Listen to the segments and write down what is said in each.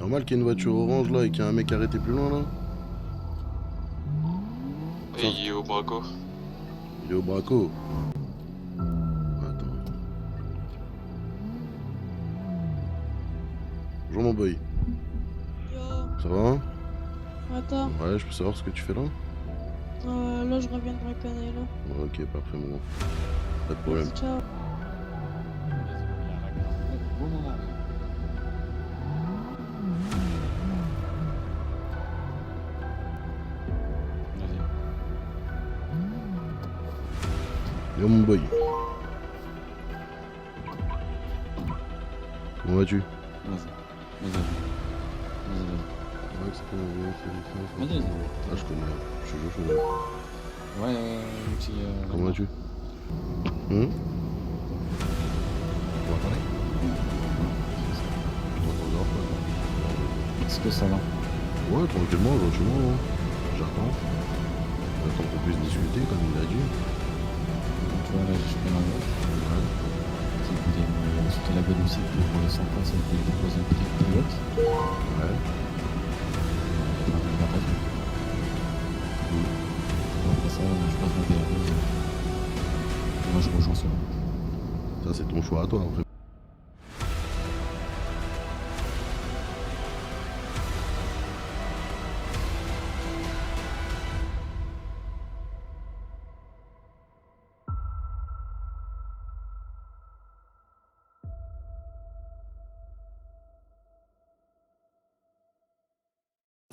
Normal qu'il y ait une voiture orange là et qu'il y a un mec arrêté plus loin là. Et il est au braco. Il est au braco. Attends. Bonjour mon boy. Yo, Ça va? attends, Ouais, je peux savoir ce que tu fais là? là je reviens de braconner là. Ouais, ok, parfait mon gars. Pas de problème. Vas-y, ciao. Bon moment. Yo mon boy. Comment vas-tu? Vas-y. Ouais, c'est quoi, Vas-y. Ah, je connais. Je suis chaud. Ouais, un petit. Comment vas-tu? On va parler? Je t'entends grave pas. Est-ce que ça va? Ouais, tranquillement, gentiment. Hein. J'attends. J'attends qu'on puisse discuter, comme il a dit. Tu vois, là, je suis bien en vote. Ouais. C'était la bonne aussi pour 100 ans, ça a été déposé le prix pilote. Ouais. Après ça, je passe ma BRE. Moi, je rejoins ça. Ça, c'est ton choix à toi, après.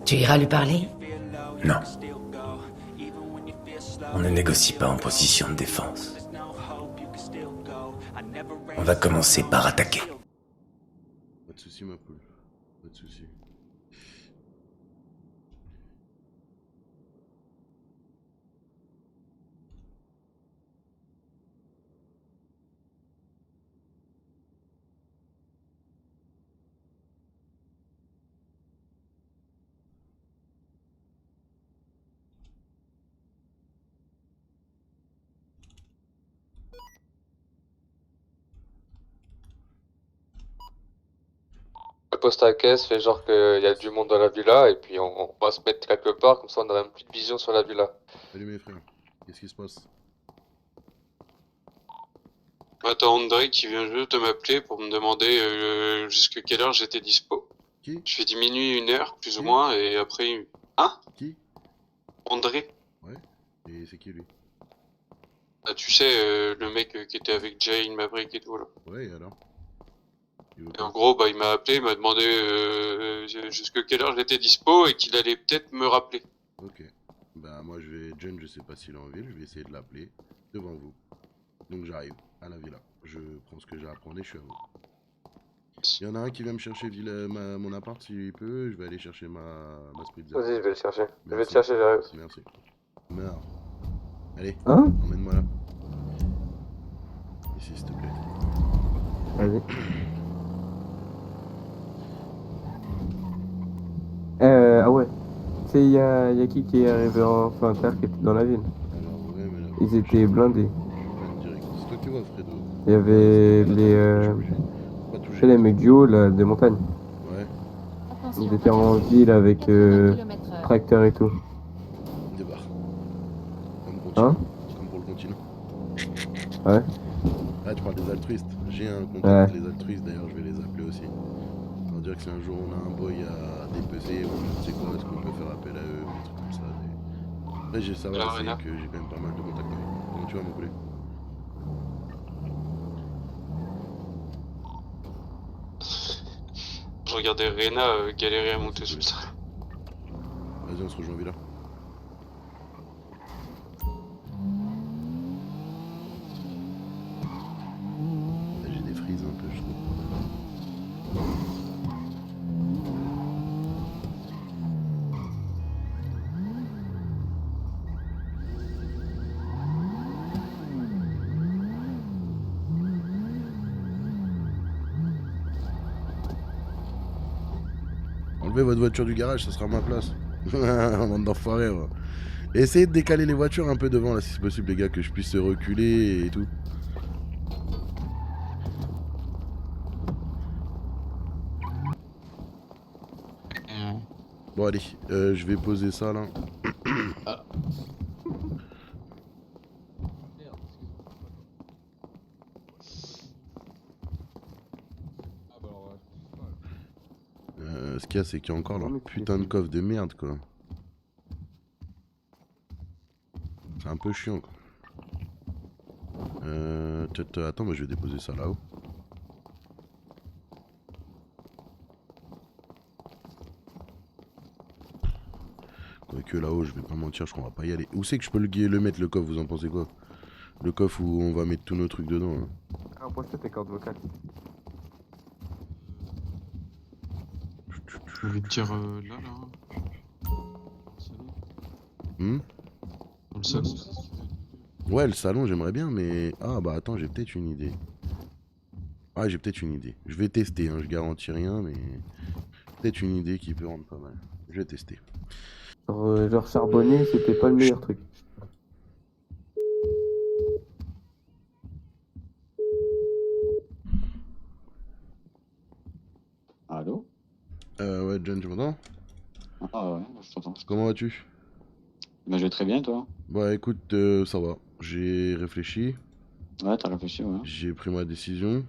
Tu iras lui parler? Non. On ne négocie pas en position de défense. On va commencer par attaquer. Pas de soucis, ma poule. Pas de soucis. Le poste à la caisse fait genre qu'il y a du monde dans la villa et puis on va se mettre quelque part, comme ça on aura une petite vision sur la villa. Salut mes frères. Qu'est-ce qui se passe? Attends, André qui vient juste de m'appeler pour me demander jusqu'à quelle heure j'étais dispo. Qui? Je lui ai dit minuit, 1 heure, plus ou Qui? moins, et après... Hein? Qui? André? Ouais. Et c'est qui lui? Ah, tu sais, le mec qui était avec Jane, Maverick et tout là. Ouais, et alors? Il veut Et en quoi? gros, bah il m'a appelé, il m'a demandé jusqu'à quelle heure j'étais dispo et qu'il allait peut-être me rappeler. Ok. Bah moi je vais... John, je sais pas s'il est en ville, je vais essayer de l'appeler devant vous. Donc j'arrive à la villa. Je prends ce que j'ai à prendre et je suis à vous. Il y en a un qui vient me chercher mon appart s'il peut, je vais aller chercher ma spritzer. Vas-y, je vais le chercher. Je vais Merci. te chercher, j'arrive. Merci. Meurs. Allez, Hein? emmène-moi là. Ici s'il te plaît. Vas-y. Ah ouais. Tu sais, y a qui est arrivé enfin tard qui était dans la ville? Alors ouais mais là... Ils étaient blindés. Je viens direct. C'est toi qui vois Fredo. Il y avait tu sais, les mecs du haut là, des montagnes. Ouais, Ils étaient en ville avec tracteur et tout. débarque. Comme continent. Hein? Comme pour le continent. Ouais. Ah tu parles des altruistes. J'ai un contact Ouais. avec les altruistes d'ailleurs, je vais les appeler aussi. On va dire que si un jour on a un boy à dépecer, ou je ne sais quoi, est-ce qu'on peut faire appel à eux, des trucs comme ça. Après ça va, Alors, c'est Rena. que j'ai quand même pas mal de contacts avec eux. Comment tu vas mon poulet? Je regardais Rena galérer à monter sur le train. Vas-y on se rejoint en villa. Là, j'ai des frises un peu je trouve. Enlevez votre voiture du garage, ça sera ma place. Bande d'enfoirés, moi. Essayez de décaler les voitures un peu devant là si c'est possible les gars, que je puisse reculer et tout. Bon, allez, je vais poser ça là. Ce qu'il y a, c'est qu'il y a encore leur putain de coffre de merde, quoi. C'est un peu chiant, quoi. Attends, moi je vais déposer ça là-haut. Quoique là-haut, je vais pas mentir, je crois qu'on va pas y aller. Où c'est que je peux le mettre, le coffre, vous en pensez quoi? Le coffre où on va mettre tous nos trucs dedans, hein. Rapproche-toi tes cordes vocales. Je vais te dire là. Salon. Hmm. Dans le salon. Ouais, le salon, j'aimerais bien, mais... Ah, bah attends, j'ai peut-être une idée. Ah, j'ai peut-être une idée. Je vais tester, hein, je garantis rien, mais... Peut-être une idée qui peut rendre pas mal. Je vais tester. Genre charbonner, c'était pas le meilleur truc. Allô? Ouais, John, tu m'entends? Ah ouais, je t'entends. Comment vas-tu? Bah, je vais très bien, toi? Bah écoute, ça va. J'ai réfléchi, Ouais, t'as réfléchi, ouais. j'ai pris ma décision.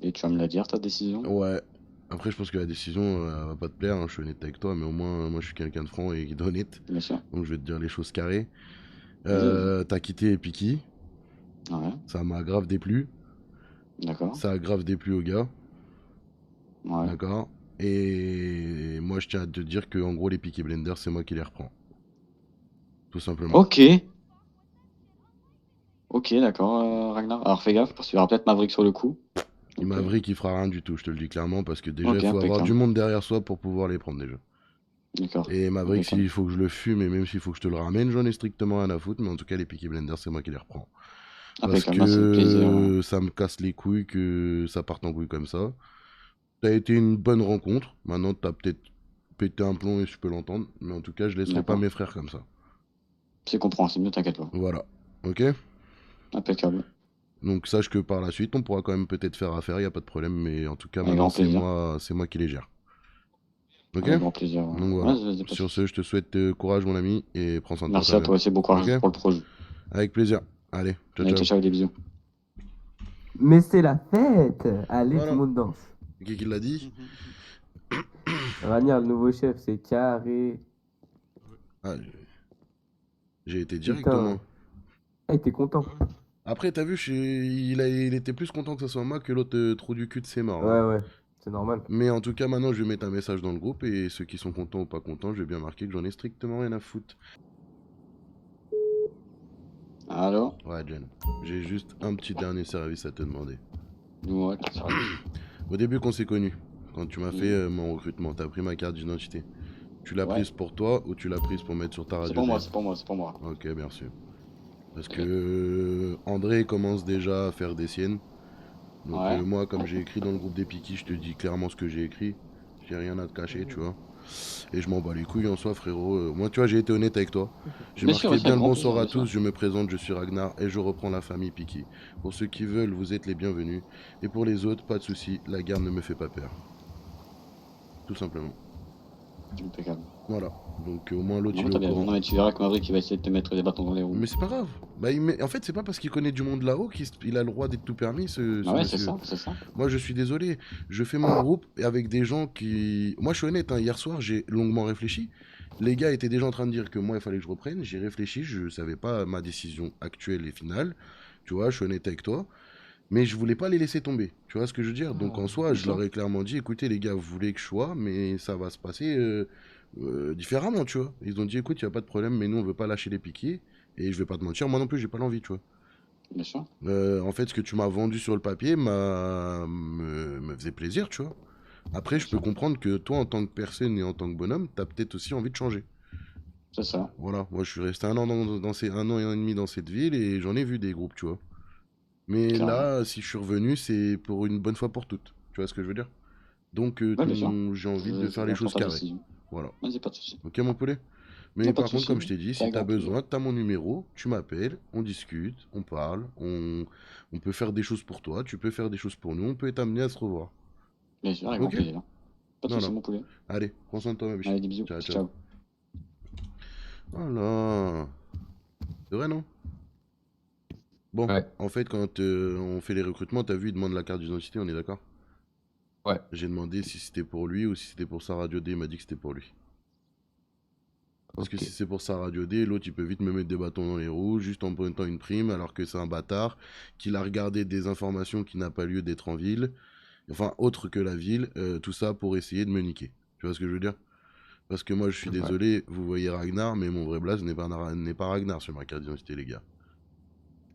Et tu vas me la dire, ta décision? Ouais. Après, je pense que la décision, elle va pas te plaire, hein, je suis honnête avec toi, mais au moins, moi, je suis quelqu'un de franc et d'honnête. Bien sûr. Donc, je vais te dire les choses carrées. Vas-y. T'as quitté Piki, Ouais, ça m'a grave déplu. d'accord. Ça a grave déplu aux gars, Ouais. d'accord? Et moi, je tiens à te dire que, en gros, les Peaky Blinders, c'est moi qui les reprends. Tout simplement. Ok. Ok, d'accord, Ragnar. Alors fais gaffe, parce qu'il y aura peut-être Maverick sur le coup. Il Donc, Maverick, il fera rien du tout, je te le dis clairement, parce que déjà, ok, il faut avoir impeccable. du monde derrière soi pour pouvoir les prendre déjà. D'accord. Et Maverick, Impeccable. s'il faut que je le fume, et même s'il faut que je te le ramène, j'en ai strictement rien à foutre, mais en tout cas, les Peaky Blinders, c'est moi qui les reprends. Parce Impeccable, merci, plaisir. que ça me casse les couilles que ça parte en couille comme ça. Ça a été une bonne rencontre. Maintenant, t'as peut-être pété un plomb et je peux l'entendre. Mais en tout cas, je laisserai pas D'accord. mes frères comme ça. C'est compréhensible, ne t'inquiète pas. Voilà. Ok? Impeccable. Donc sache que par la suite, on pourra quand même peut-être faire affaire, y a pas de problème. Mais en tout cas, Avec maintenant, grand plaisir. c'est moi qui les gère. Ok? Avec grand plaisir. Ouais. Donc voilà. Ouais, vas-y, pas de Sur soucis. ce, je te souhaite courage, mon ami, et prends soin de toi Merci quand à toi même. aussi, bon courage Ok? pour le projet. Avec plaisir. Allez, ciao, Allez, ciao. ciao, des bisous. Mais c'est la fête! Allez, Voilà. tout le monde danse. Qui l'a dit? Ragnar, le nouveau chef, c'est carré. Ah, j'ai été direct Putain. au moins. Ah, il était content. Après, t'as vu, il était plus content que ce soit moi que l'autre trou du cul de ses morts. Ouais, Hein. ouais, c'est normal. Mais en tout cas, maintenant, je vais mettre un message dans le groupe et ceux qui sont contents ou pas contents, je vais bien marquer que j'en ai strictement rien à foutre. Allô? Ouais, Jen, j'ai juste un petit dernier service à te demander. Dis-moi, qu'est-ce que ça va? Au début qu'on s'est connus, quand tu m'as fait mon recrutement, t'as pris ma carte d'identité. Tu l'as Ouais. prise pour toi ou tu l'as prise pour mettre sur ta radio? C'est pour moi, c'est pour moi, c'est pour moi. Ok, bien sûr. Parce que André commence déjà à faire des siennes. Donc Ouais. moi, comme j'ai écrit dans le groupe des Piki, je te dis clairement ce que j'ai écrit. J'ai rien à te cacher, tu vois. Et je m'en bats les couilles en soi, frérot. Moi, tu vois, j'ai été honnête avec toi. J'ai Bien marqué sûr, ouais, c'est bien un le grand bonsoir plaisir, à bien tous. Je me présente, je suis Ragnar et je reprends la famille Piki. Pour ceux qui veulent, vous êtes les bienvenus. Et pour les autres, pas de soucis, la guerre ne me fait pas peur. Tout simplement. Impeccable. Voilà. Donc au moins l'autre, Non, il est t'as au bien raison. courant. Non, mais tu verras que Maverick, il va essayer de te mettre des bâtons dans les roues. Mais c'est pas grave. Bah, en fait, c'est pas parce qu'il connaît du monde là-haut qu'il a le droit d'être tout permis, ce Ah ouais, c'est monsieur. ça, c'est ça. Moi, je suis désolé. Je fais mon groupe avec des gens qui... Moi, je suis honnête, hein, hier soir, j'ai longuement réfléchi. Les gars étaient déjà en train de dire que moi, il fallait que je reprenne. J'ai réfléchi, je savais pas ma décision actuelle et finale. Tu vois, je suis honnête avec toi. Mais je voulais pas les laisser tomber. Tu vois ce que je veux dire? Donc en soi, je leur ai clairement dit, écoutez les gars, vous voulez que je sois, mais ça va se passer différemment, tu vois. Ils ont dit, écoute, il n'y a pas de problème, mais nous, on veut pas lâcher les piquets. Et je vais pas te mentir, moi non plus, j'ai pas l'envie, tu vois. Bien sûr. En fait, ce que tu m'as vendu sur le papier me faisait plaisir, tu vois. Après, je peux comprendre que toi, en tant que personne et en tant que bonhomme, t'as peut-être aussi envie de changer. C'est ça. Voilà, moi je suis resté un an, un an et demi dans cette ville et j'en ai vu des groupes, tu vois. Mais Clairement. là, si je suis revenu, c'est pour une bonne fois pour toutes. Tu vois ce que je veux dire? Donc, Ouais, bien sûr. j'ai envie de C'est faire les bien pour choses ta carrées. décision. Voilà. Vas-y, pas de soucis. Ok, mon poulet? Mais Non, pas par de contre, soucis. comme je t'ai dit, si Avec t'as grand plaisir. besoin, t'as mon numéro, tu m'appelles, on discute, on parle, on peut faire des choses pour toi, tu peux faire des choses pour nous, on peut être amené à se revoir. Bien sûr, avec grand Ok. plaisir. Pas de Non, soucis, non. mon poulet. Allez, prends soin de toi, ma biche. Allez, des bisous. Ciao, ciao. Ciao. Voilà. C'est vrai, non? Bon, Ouais. en fait, quand on fait les recrutements, t'as vu, il demande la carte d'identité, on est d'accord? Ouais. J'ai demandé si c'était pour lui ou si c'était pour sa radio D, il m'a dit que c'était pour lui. Parce que Ok. si c'est pour sa radio D, l'autre il peut vite me mettre des bâtons dans les roues juste en pointant une prime alors que c'est un bâtard, qu'il a regardé des informations qui n'a pas lieu d'être en ville, enfin autre que la ville, tout ça pour essayer de me niquer. Tu vois ce que je veux dire? Parce que moi je suis Ouais. désolé, vous voyez Ragnar, mais mon vrai blaze n'est pas Ragnar sur ma carte d'identité, les gars.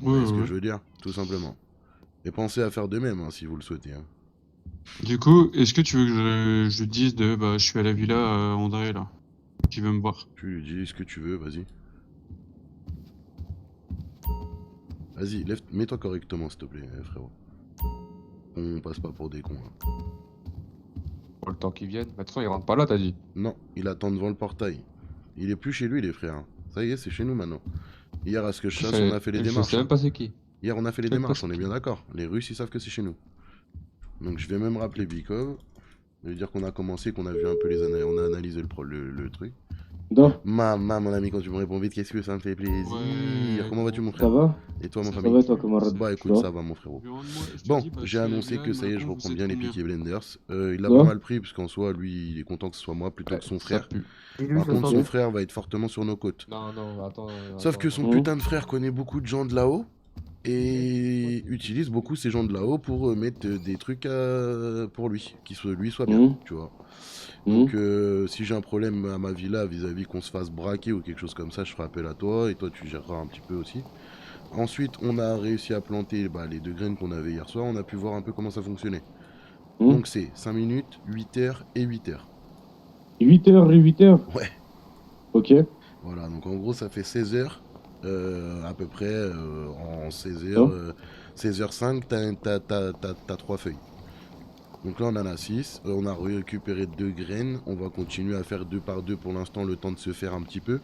Vous Ouais, voyez ce que ouais. je veux dire? Tout simplement. Et pensez à faire de même hein, si vous le souhaitez. Hein. Du coup, est-ce que tu veux que je dise de bah je suis à la villa André là, qui veut me voir? Tu lui dis ce que tu veux, vas-y. Vas-y, mets-toi correctement s'il te plaît, frérot. On passe pas pour des cons. Hein. Pour le temps qu'ils viennent. De toute façon, ils rentrent pas là, t'as dit. Non, il attend devant le portail. Il est plus chez lui, les frères. Ça y est, c'est chez nous maintenant. Hier, à ce que je sache, on a fait les Je démarches. sais même hein. pas c'est qui. Hier, on a fait les Je sais pas démarches, c'est on est qui. bien d'accord. Les Russes, ils savent que c'est chez nous. Donc, je vais même rappeler Bikov. Je vais dire qu'on a commencé, qu'on a vu un peu on a analysé le truc. Non, Mon ami, quand tu me réponds vite, qu'est-ce que ça me fait plaisir. Ouais, Comment vas-tu, mon ça frère? va? Et toi, mon Ça Ça famille? va toi, camarade? Bah, Tu écoute, vois ça va, mon frérot. Demande-moi, je te Bon, dis, bah, je j'ai suis à la annoncé villa, que il ça me y est, je répond, reprends vous bien êtes les combien? Peaky Blinders. Il a Ouais. pas mal pris, parce qu'en soi, lui, il est content que ce soit moi plutôt Ouais, que son ça frère. pue. Dis-lui, Par ça contre, sent son bien. frère va être fortement sur nos côtes. Non, non, attends. Sauf que son Mhm. putain de frère connaît beaucoup de gens de là-haut et utilise beaucoup ces gens de là-haut pour mettre des trucs pour lui, lui soit bien, Mhm. tu vois. Mhm. Donc si j'ai un problème à ma villa vis-à-vis qu'on se fasse braquer ou quelque chose comme ça, je ferai appel à toi et toi tu géreras un petit peu aussi. Ensuite, on a réussi à planter les 2 graines qu'on avait hier soir, on a pu voir un peu comment ça fonctionnait. Mhm. Donc c'est 5 minutes, 8 heures et 8 heures. 8h et 8h? Ouais. Ok. Voilà, donc en gros ça fait 16 heures à peu près en 16 Oh. heures, 16h05, t'as 3 feuilles. Donc là on en a 6, on a récupéré 2 graines, on va continuer à faire 2 par 2 pour l'instant, le temps de se faire un petit peu.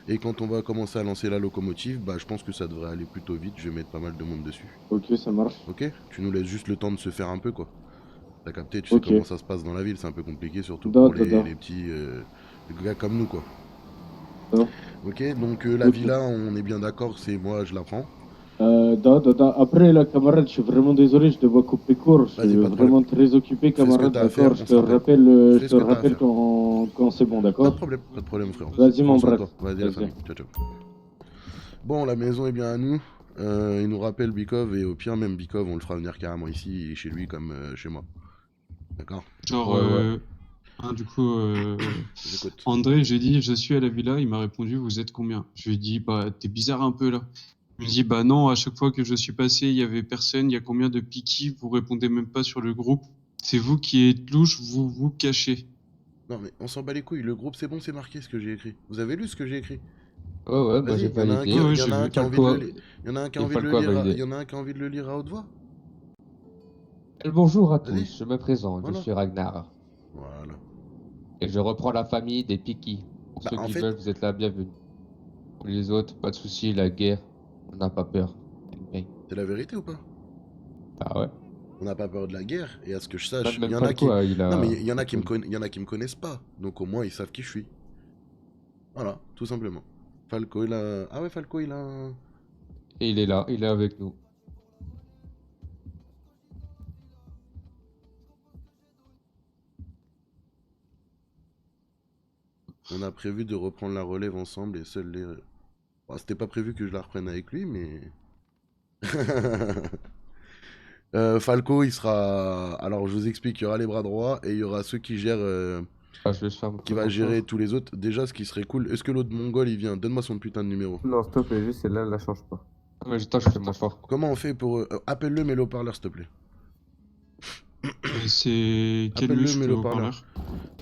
Et quand on va commencer à lancer la locomotive, bah je pense que ça devrait aller plutôt vite, je vais mettre pas mal de monde dessus. Ok, ça marche. Ok? Tu nous laisses juste le temps de se faire un peu quoi. T'as capté, tu sais Ok. comment ça se passe dans la ville, c'est un peu compliqué surtout Da, pour da, da. les petits les gars comme nous quoi. Da. Ok, donc la Ok. villa, on est bien d'accord, c'est moi, je la prends. Après, là, camarade, je suis vraiment désolé, je dois couper court. Je Vas-y, suis pas de vraiment très occupé, Fais ce que camarade, t'as à faire, d'accord? on Je te se rappelle. rappelle, Fais ce que t'as à faire. quand c'est bon, Pas d'accord? de problème frérot. Vas-y, mon Prends soin de brat. toi. Vas-y la Vas-y. famille, ciao ciao. Bon, la maison est bien à nous. Il nous rappelle Bikov et au pire même Bikov, on le fera venir carrément ici et chez lui comme chez moi. D'accord? Genre, Ouais. du coup, J'écoute. André, j'ai dit, je suis à la villa, il m'a répondu, vous êtes combien? Je lui ai dit, bah, t'es bizarre un peu là. Il me dit, bah non, à chaque fois que je suis passé, il y avait personne, il y a combien de Piki? Vous répondez même pas sur le groupe. C'est vous qui êtes louche, vous vous cachez. Non mais on s'en bat les couilles, le groupe c'est bon, c'est marqué ce que j'ai écrit. Vous avez lu ce que j'ai écrit? Ouais, bah Vas-y, j'ai il y en a un validé. qui, Ouais, y en j'ai a un vu. qui a envie de Falco, le lire. Il y en a un qui a et envie de le Falco a lire. validé. Il y en a un qui a envie de le lire à haute voix. Bonjour à Vas-y. tous, je me présente, Voilà. je suis Ragnar. Voilà. Et je reprends la famille des Piki. Pour Bah, ceux en qui fait- veulent, vous êtes la bienvenue. Pour les autres, pas de soucis, la guerre, on n'a pas peur. Mais- C'est la vérité ou pas? Ah ouais. On n'a pas peur de la guerre et à ce que je sache, il Même y en a qui. Falco, il a. Non mais il y en a qui me connaissent pas. Donc au moins ils savent qui je suis. Voilà, tout simplement. Falco il a. Ah ouais Falco il a un. Et il est là, il est avec nous. On a prévu de reprendre la relève ensemble et seuls les. Bon, c'était pas prévu que je la reprenne avec lui, mais. Falco, il sera. Alors, je vous explique, il y aura les bras droits et il y aura ceux qui gèrent. Ah, je vais se faire un Qui va gérer tous les autres. Déjà, ce qui serait cool. Est-ce que l'autre mongol il vient? Donne-moi son putain de numéro. Non, s'il te plaît, juste celle-là, la change pas. Ah, mais attends, je fais mon fort. Comment on fait pour. Appelle-le, mets le haut-parleur, s'il te plaît. C'est quel Appelle-le, muscle mets le au haut-parleur.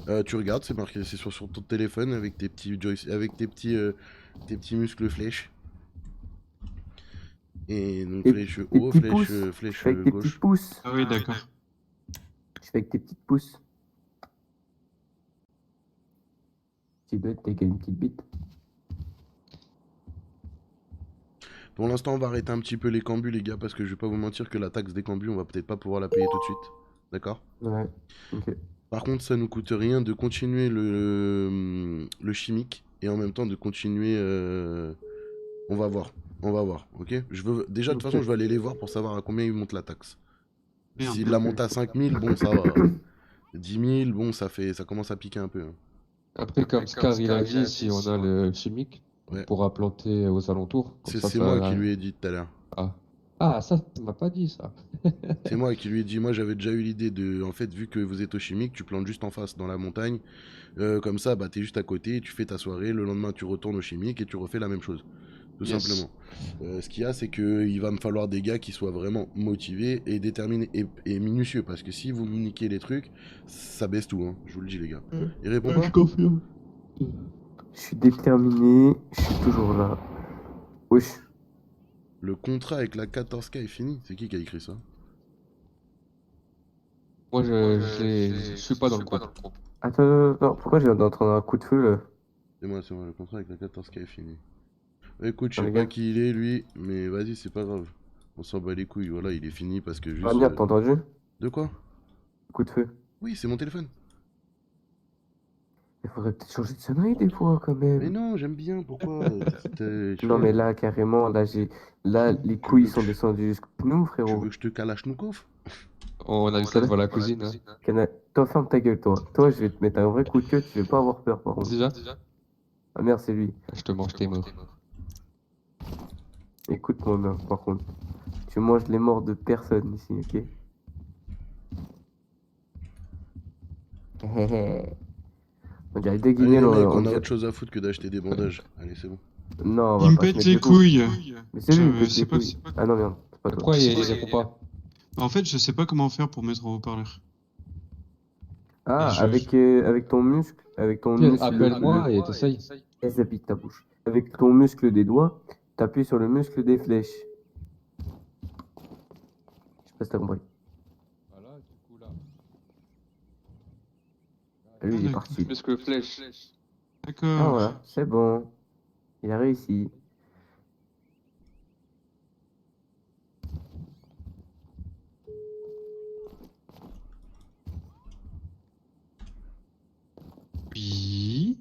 parleur? Tu regardes, c'est marqué, c'est sur ton téléphone avec tes petits avec tes petits muscles flèches. Et donc Tes- flèche tes haut, petits flèche, pouces. flèche Je fais avec tes petits gauche. pouces. Ah oui, d'accord. Je fais avec tes petites pouces. Tu dois t'as une petite bite. Pour l'instant, on va arrêter un petit peu les cambus, les gars, parce que je vais pas vous mentir que la taxe des cambus, on va peut-être pas pouvoir la payer tout de suite. D'accord? Ouais, ok. Par contre, ça nous coûte rien de continuer le chimique et en même temps de continuer. On va voir. On va voir, ok? Déjà, de toute façon, je vais aller les voir pour savoir à combien ils montent la taxe. Merde. S'ils la montent à 5000, bon, ça va. 10 000, bon, ça commence à piquer un peu, hein. Après, comme Scar il a dit, si on a le chimique, Ouais. on pourra planter aux alentours. Comme ça, C'est ça- moi qui lui ai dit tout à l'heure. Ah, ça, tu m'as pas dit ça. C'est moi qui lui ai dit, moi j'avais déjà eu l'idée de, en fait, vu que vous êtes au chimique, tu plantes juste en face dans la montagne. Comme ça, bah t'es juste à côté, tu fais ta soirée, le lendemain tu retournes au chimique et tu refais la même chose. Tout Yes. simplement. Ce qu'il y a, c'est qu'il va me falloir des gars qui soient vraiment motivés et déterminés et minutieux. Parce que si vous me niquez les trucs, ça baisse tout, hein. Je vous le dis, les gars. Il répond pas? confirme. Je suis déterminé, je suis toujours là. Wesh. Le contrat avec la 14K est fini. C'est qui a écrit ça? Moi, je suis pas dans le groupe. Attends, pourquoi j'ai d'entendre un coup de feu là? C'est moi, le contrat avec la 14K est fini. Écoute, je Ah, sais les pas gars. qui il est, lui, mais vas-y, c'est pas grave. On s'en bat les couilles, voilà, il est fini parce que juste... Ah merde, t'as entendu? De quoi? Coup de feu. Oui, c'est mon téléphone. Il faudrait peut-être changer de sonnerie des fois quand même. Mais non, j'aime bien, pourquoi? Non mais là carrément, là les couilles sont descendues jusqu'au genou Tu frérot. veux que je te kalachnikov? On a vu ça devant la cousine. Hein. Toi ferme ta gueule toi. Toi je vais te mettre un vrai coup de queue, tu vas pas avoir peur par contre. Déjà, Ah merde c'est lui. je te mange tes morts. Écoute-moi bien par contre. Tu manges les morts de personne ici, ok? On dirait des Allez, les Guinéens, mecs, on on a dirait- autre chose à foutre que d'acheter des bandages. Allez, c'est bon. Non, on va Il me pas se pète mettre les debout. couilles. Mais c'est lui, il me Je pète sais les pas- couilles. c'est pas- Ah non merde, c'est pas toi. Pourquoi il répond pas? En fait, je sais pas comment faire pour mettre en haut-parleur. Ah, je- avec ton muscle, Appelle-moi et t'essayes. Laisse habite ta bouche. Avec ton muscle des doigts, t'appuies sur le muscle des flèches. Je sais pas si t'as compris. Voilà, du coup là. Lui, il est d'accord. parti. Muscle flèche. Ah D'accord. voilà, c'est bon. Il a réussi. Oui.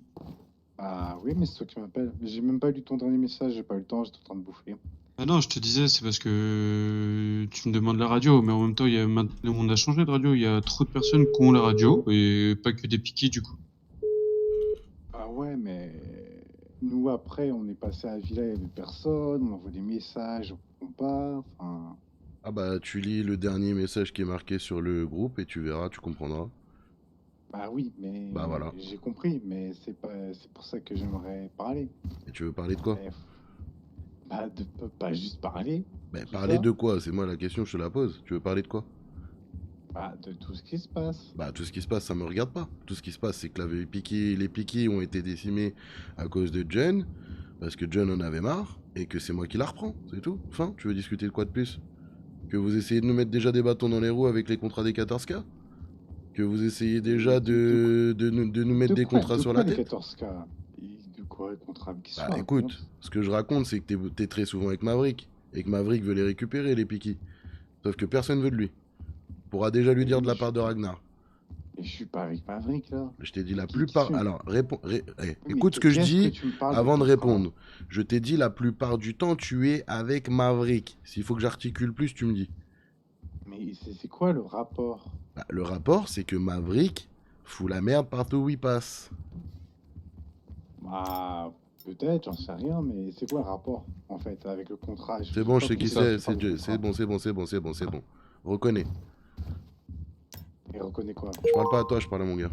Ah oui, mais c'est toi qui m'appelles. J'ai même pas lu ton dernier message, j'ai pas eu le temps, j'étais en train de bouffer. Ah non, je te disais, c'est parce que tu me demandes la radio, mais en même temps, on a changé de radio. Il y a trop de personnes qui ont la radio et pas que des piquets du coup. Ah ouais, mais nous après, on est passé à la villa, il y avait personne, on envoie des messages, on répond pas, enfin... Ah bah, tu lis le dernier message qui est marqué sur le groupe et tu verras, tu comprendras. Bah oui, mais Bah voilà. j'ai compris, mais c'est pour ça que j'aimerais parler. Et tu veux parler de quoi? Mais, bah de pas juste parler, Bah, tout parler ça. de quoi? C'est moi la question, je te la pose. Tu veux parler de quoi? Bah de tout ce qui se passe. Bah, tout ce qui se passe, ça me regarde pas. Tout ce qui se passe, c'est que les Piki ont été décimés à cause de Jen, parce que Jen en avait marre, et que c'est moi qui la reprends, c'est tout. Enfin, tu veux discuter de quoi de plus? Que vous essayez de nous mettre déjà des bâtons dans les roues avec les contrats des 14K? Que vous essayez déjà de nous mettre des contrats sur la les tête? 14K. De quoi le contrat qui Bah soit, écoute, ce que je raconte, c'est que t'es très souvent avec Maverick, et que Maverick veut les récupérer, les Piki. Sauf que personne veut de lui. Pourra déjà lui dire de la part de Ragnar. Et je suis pas avec Maverick là. Je t'ai dit la Qui plupart. tu- Alors, réponds. Oui, Écoute ce mais que je qu'est-ce dis tu me parles avant de contrat répondre. Je t'ai dit la plupart du temps, tu es avec Maverick. S'il faut que j'articule plus, tu me dis. Mais c'est quoi le rapport? Bah, le rapport, c'est que Maverick fout la merde partout où il passe. Bah, peut-être, j'en sais rien, mais c'est quoi le rapport, en fait, avec le contrat? C'est bon, je sais qui c'est. c'est C'est bon, c'est bon, c'est bon, c'est bon, c'est bon. Reconnais. Et reconnais quoi? Je parle pas à toi, je parle à mon gars.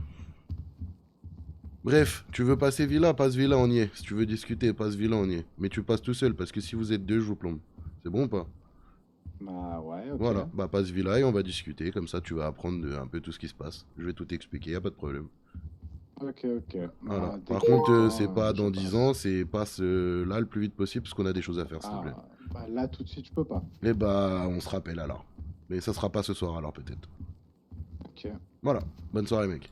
Bref, tu veux passer Villa, passe Villa, on y est. Si tu veux discuter, passe Villa, on y est. Mais tu passes tout seul, parce que si vous êtes deux, je vous plombe. C'est bon ou pas? Bah, ouais, ok. Voilà, bah passe Villa et on va discuter, comme ça tu vas apprendre un peu tout ce qui se passe. Je vais tout expliquer, y a pas de problème. Ok, ok. Voilà. Bah, Par dès que contre, le temps, c'est pas je dans passe. 10 ans, c'est passe là le plus vite possible parce qu'on a des choses à faire, s'il te plaît. Ah, bah, là, tout de suite, je peux pas. Et bah, on se rappelle alors. Mais ça sera pas ce soir alors, peut-être. Ok. Voilà, bonne soirée, mec.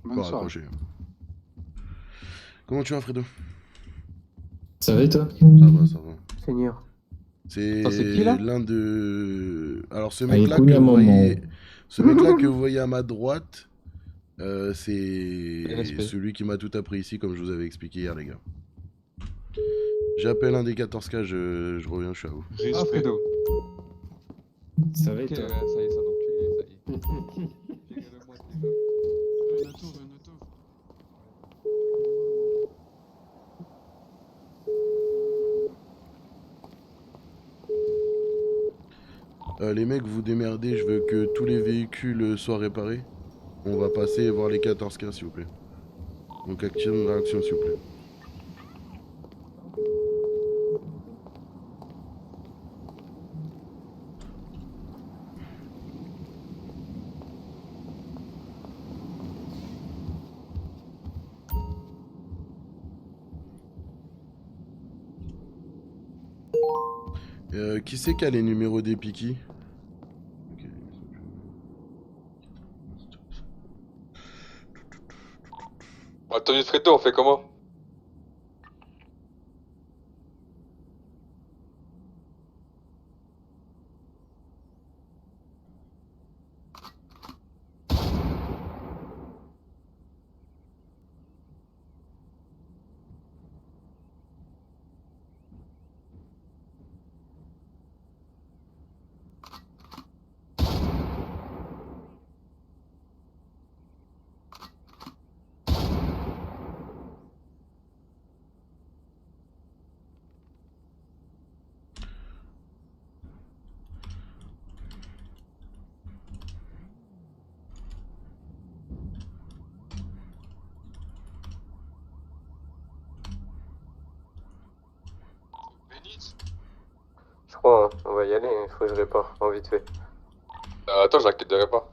Bonne Faut soirée. raccrocher. Comment tu vas, Fredo? Ça va et toi? Ça va, ça va. Seigneur. C'est Ah, c'est qui, là l'un de. Alors, ce Ah, il mec-là est connu que à un vous moment. voyez. Ce mec-là que vous voyez à ma droite, c'est Respect. celui qui m'a tout appris ici, comme je vous avais expliqué hier, les gars. J'appelle un des 14K, je reviens, je suis à vous. Ah, Respect. Fredo. Ça va et Ok, toi ouais, ça y est, ça enculé, ça y est. Virez-le-moi déjà. Renato, Renato. Les mecs, vous démerdez, je veux que tous les véhicules soient réparés. On va passer voir les 14K, s'il vous plaît. Donc active une réaction, s'il vous plaît. Qui c'est qui a les numéros des Piki? Ok. Tenue de Fredo, on fait comment? Je crois, hein. On va y aller, il faut que je répare, en vite fait. Attends, j'inquiéterai pas.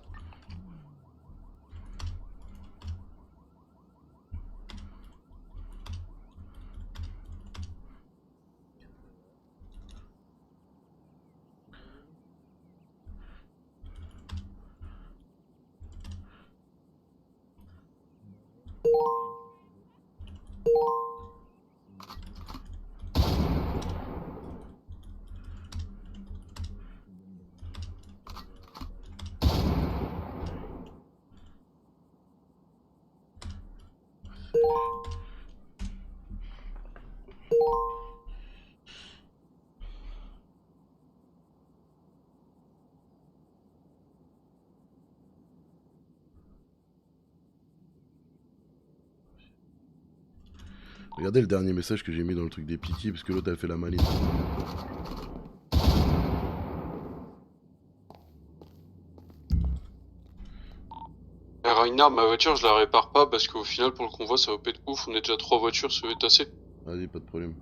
Regardez le dernier message que j'ai mis dans le truc des Piki, parce que l'autre a fait la maline. Ragnar, ma voiture, je la répare pas parce qu'au final, pour le convoi, ça va pas être ouf. On est déjà 3 voitures, ça va être assez. Vas-y, pas de problème.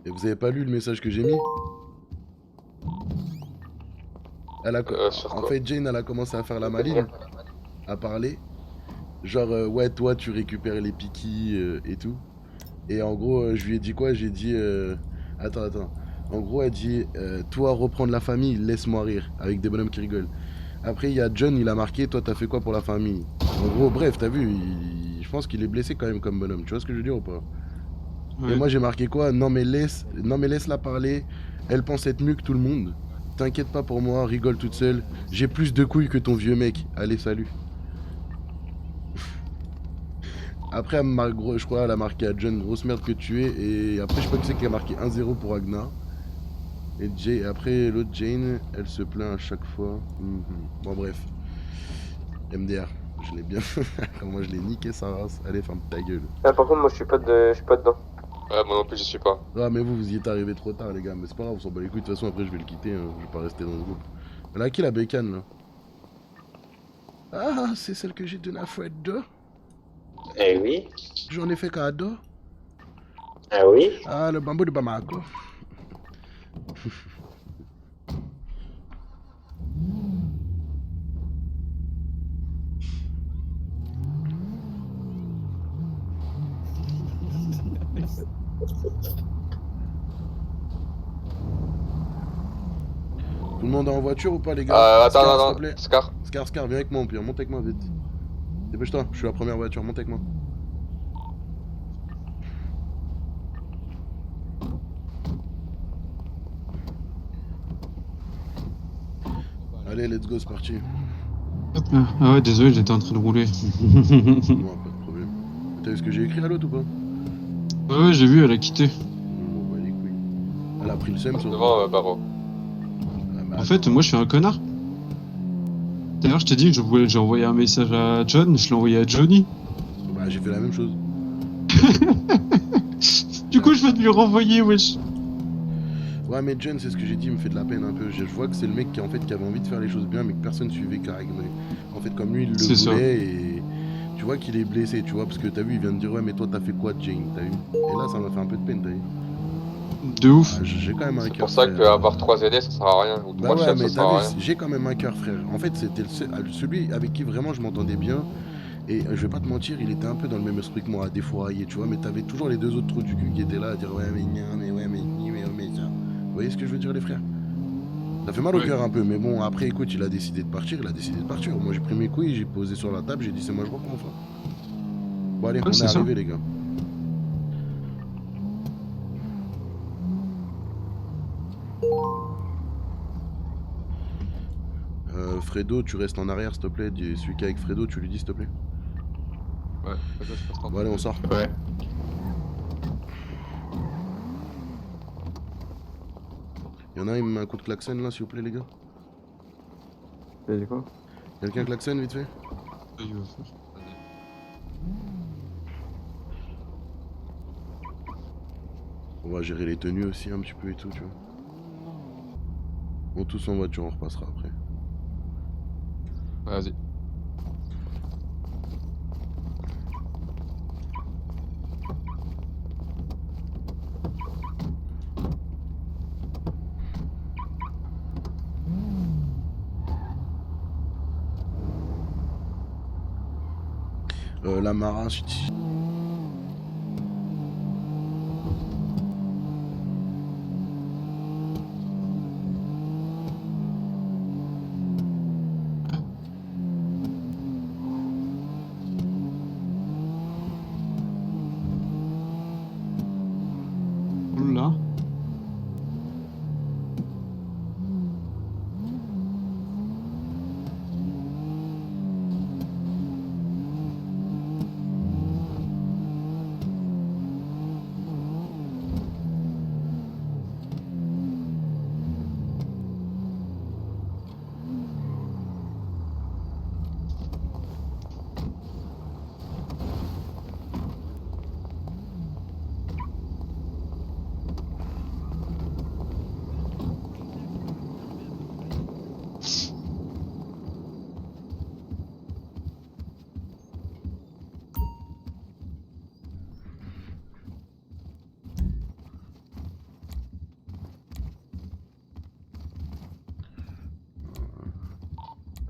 Et vous avez pas lu le message que j'ai mis? Elle a... Sur En quoi? fait, Jane, elle a commencé à faire la maline, à parler. Genre, ouais, toi, tu récupères les Piki et tout. Et en gros, je lui ai dit quoi? J'ai dit... Attends. En gros, elle dit, toi, reprendre la famille, laisse-moi rire, avec des bonhommes qui rigolent. Après, il y a John, il a marqué, toi, t'as fait quoi pour la famille? En gros, bref, t'as vu, je pense qu'il est blessé quand même comme bonhomme. Tu vois ce que je veux dire ou pas? Ouais. Et moi, j'ai marqué quoi? Non, mais laisse-la parler. Elle pense être mieux que tout le monde. T'inquiète pas pour moi, rigole toute seule. J'ai plus de couilles que ton vieux mec. Allez, salut. Après, je crois, elle a marqué à John, grosse merde que tu es. Et après, je sais pas qui c'est qui a marqué 1-0 pour Agna. Et après, l'autre Jane, elle se plaint à chaque fois. Bon, bref. MDR, je l'ai bien. Comment je l'ai niqué sa race. Allez, ferme ta gueule. Ah, par contre, moi, je suis pas dedans. Ouais, moi non plus, j'y suis pas. Ah, mais vous y êtes arrivé trop tard, les gars. Mais c'est pas grave, on s'en bat les couilles. De toute façon, après, je vais le quitter. Hein. Je vais pas rester dans le groupe. Elle a qui la bécane, là? Ah, c'est celle que j'ai donnée à Fred 2. Eh oui. J'en ai fait cadeau. Ah oui. Ah, le bambou de Bamako. Tout le monde est en voiture ou pas, les gars? Attends, Scar, s'il non, te plaît. Scar. Scar, viens avec moi, au pire. Monte avec moi, vite. Dépêche-toi, je suis la première voiture. Monte avec moi. Allez, let's go, c'est parti. Ah ouais, désolé, j'étais en train de rouler. Non, pas de problème. T'as vu ce que j'ai écrit à l'autre ou pas? Ouais, j'ai vu, elle a quitté. Bon, bah les couilles. Elle a pris le seum sur Devant Baro. Ah, bah, En fait, moi, je suis un connard. D'ailleurs, je t'ai dit que j'ai envoyé un message à John, je l'ai envoyé à Johnny. bah j'ai fait la même chose. Du coup, je vais te lui renvoyer, wesh. Ouais, mais John, c'est ce que j'ai dit, il me fait de la peine un peu. Je vois que c'est le mec qui, en fait, qui avait envie de faire les choses bien, mais que personne suivait carrément. En fait, comme lui, il le C'est ça. voulait et tu vois qu'il est blessé, tu vois, parce que t'as vu, il vient de dire ouais, mais toi, t'as fait quoi, Jane, t'as vu? Et là, ça m'a fait un peu de peine, t'as vu? De ouf. Ah, j'ai quand même un C'est cœur. pour ça frère. qu'avoir 3 aînés, ça sert à rien. Ou Bah 3 ouais, chefs, mais ça sert à t'as rien. vu, j'ai quand même un cœur, frère. En fait, c'était celui avec qui vraiment je m'entendais bien. Et je vais pas te mentir, il était un peu dans le même esprit que moi, à défourailler, tu vois. Mais t'avais toujours les deux autres trous du cul qui étaient là à dire ouais, mais gna, mais ouais, mais ni, mais ça. Vous voyez ce que je veux dire, les frères? Ça fait mal au Ouais. cœur un peu, mais bon, après, écoute, il a décidé de partir, il a décidé de partir. Moi, j'ai pris mes couilles, j'ai posé sur la table, j'ai dit c'est moi, je reprends, enfin. Bon, allez, Ouais, on est c'est ça. arrivé, les gars. Fredo, tu restes en arrière, s'il te plaît. Celui qui est avec Fredo, tu lui dis, s'il te plaît. Ouais, Fredo, je passe en Bon, allez, on sort. Ouais. Y'en a un, il me met un coup de klaxon, là, s'il vous plaît, les gars. T'as dit quoi? Quelqu'un klaxonne, vite fait? Il va faire. On va gérer les tenues aussi un petit peu et tout, tu vois. Bon, tous en voiture, on repassera après. Vas-y. La Mara, Oula.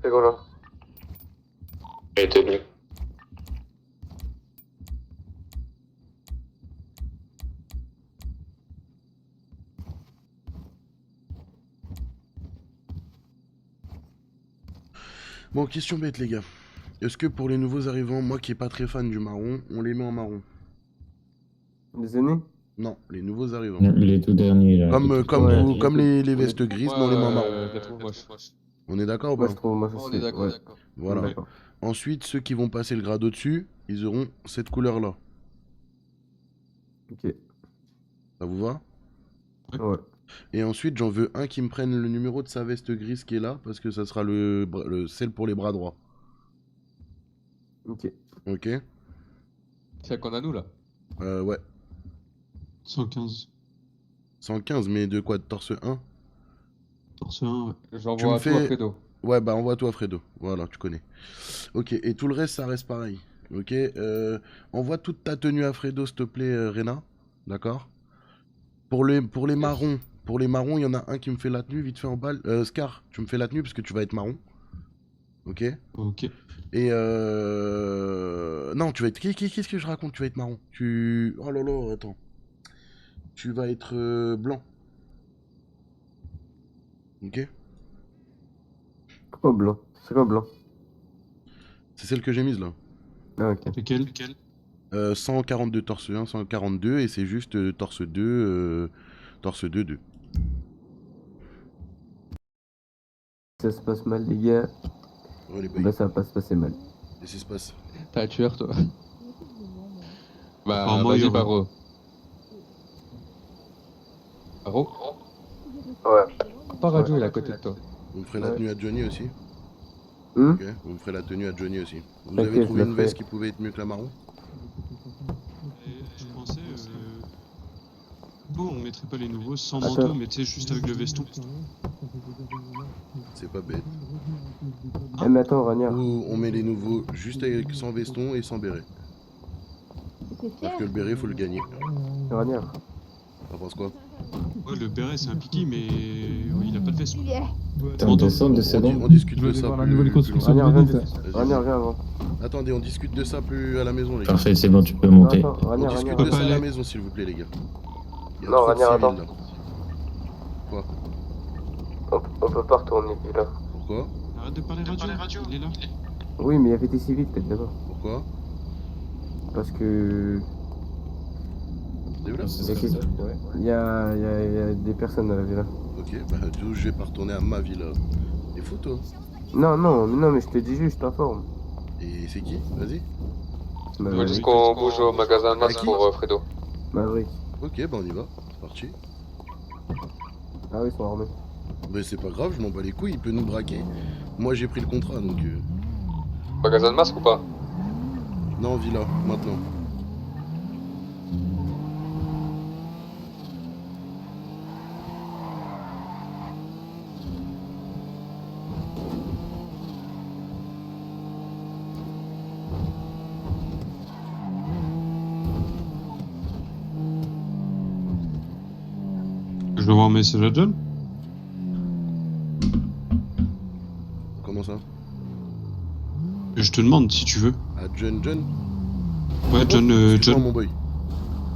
Et voilà. Les tenues. Bon, question bête, les gars. Est-ce que pour les nouveaux arrivants, moi qui est pas très fan du marron, on les met en marron? Les aînés? Non, les nouveaux arrivants. Les tout derniers, là. Comme, les tout comme, Ouais, vous, les comme tout- les vestes grises, mais on les met en marron. Moi, On est d'accord ou Moi, pas? je trouve, moi, on c'est- est d'accord, ouais. d'accord. Voilà. D'accord. Ensuite, ceux qui vont passer le grade au-dessus, ils auront cette couleur-là. Ok. Ça vous va? Ouais. Et ensuite, j'en veux un qui me prenne le numéro de sa veste grise qui est là, parce que ça sera celle pour les bras droits. Ok. Ok? C'est celle qu'on a nous là. Ouais. 115. 115, mais de quoi? De torse 1? Torse 1, ouais. J'envoie me tout à fais- Fredo. Ouais, bah envoie-toi Fredo. Voilà, tu connais. Ok, et tout le reste, ça reste pareil. Ok? Envoie toute ta tenue à Fredo, s'il te plaît, Rena. D'accord? Pour les marrons, il y en a un qui me fait la tenue, vite fait en balle. Scar, tu me fais la tenue parce que tu vas être marron. Ok? Ok. Et non, tu vas être... Qu'est-ce que je raconte? Tu vas être marron. Oh là là, attends. Tu vas être blanc. Ok? Pourquoi blanc? C'est quoi blanc? C'est celle que j'ai mise là. Ah, ok. Lequel? 142 torse 1, 142 et c'est juste torse 2, 2. Ça se passe mal, les gars. Ouais, les boys. Bah, ça va pas se passer mal. Qu'est-ce qui se passe? T'es un tueur, toi. Bah, Apparemment, il y vas-y, aura- Baro. Baro? Ouais. Pas radio, il est à côté de toi. Vous me ferez la Ouais. tenue à Johnny aussi? Hum Ok, vous me ferez la tenue à Johnny aussi. Vous T'inquiète, avez je trouvé la une ferai. veste qui pouvait être mieux que la marron? Je pensais. Bon, on mettrait pas les nouveaux sans Attends. manteau, mais tu sais, juste avec le veston. C'est pas bête. Eh, mais attends, Ragnar. Ou on met les nouveaux juste avec sans veston et sans béret. Parce que le béret, faut le gagner. Ragnar. T'en penses quoi? Ouais, le béret, c'est un piqué, mais il a pas de veston. T'es en descente de ces On discute Je de vais aller ça voir la plus- nouvelle plus construction loin. Ragnar, de viens. Bédit, là. Vas-y, Ragnar, vas-y. viens avant. Attendez, on discute de ça plus à la maison, les gars. Parfait, c'est bon, tu peux Non, monter. attends, On Ragnar, discute Ragnar. de ça à aller. la maison, s'il vous plaît, les gars. Il y a Non, trop de Ragnar, civils, attends. là. Quoi? On peut pas retourner là. Pourquoi? Arrête de parler radio, il est là. Oui, mais il y avait des civils peut-être là-bas. Pourquoi? Parce que. T'es où là? C'est Il y a ça. quelque- il y a des personnes à la villa. Ok, bah d'où je vais pas retourner à ma villa. T'es fou, toi? Non, mais je te dis juste, je t'informe. Et c'est qui? Vas-y. Il faut Maverick. juste qu'on bouge au magasin de masques pour Fredo. Maverick. Ok, bah on y va. C'est parti. Ah oui, ils sont armés. Mais c'est pas grave, je m'en bats les couilles, il peut nous braquer. Moi j'ai pris le contrat donc. Magasin de masques ou pas? Non, villa, maintenant. Je vais envoyer un message à John. Comment ça? Je te demande si tu veux. À John? Ouais, John. Excuse-moi, mon boy.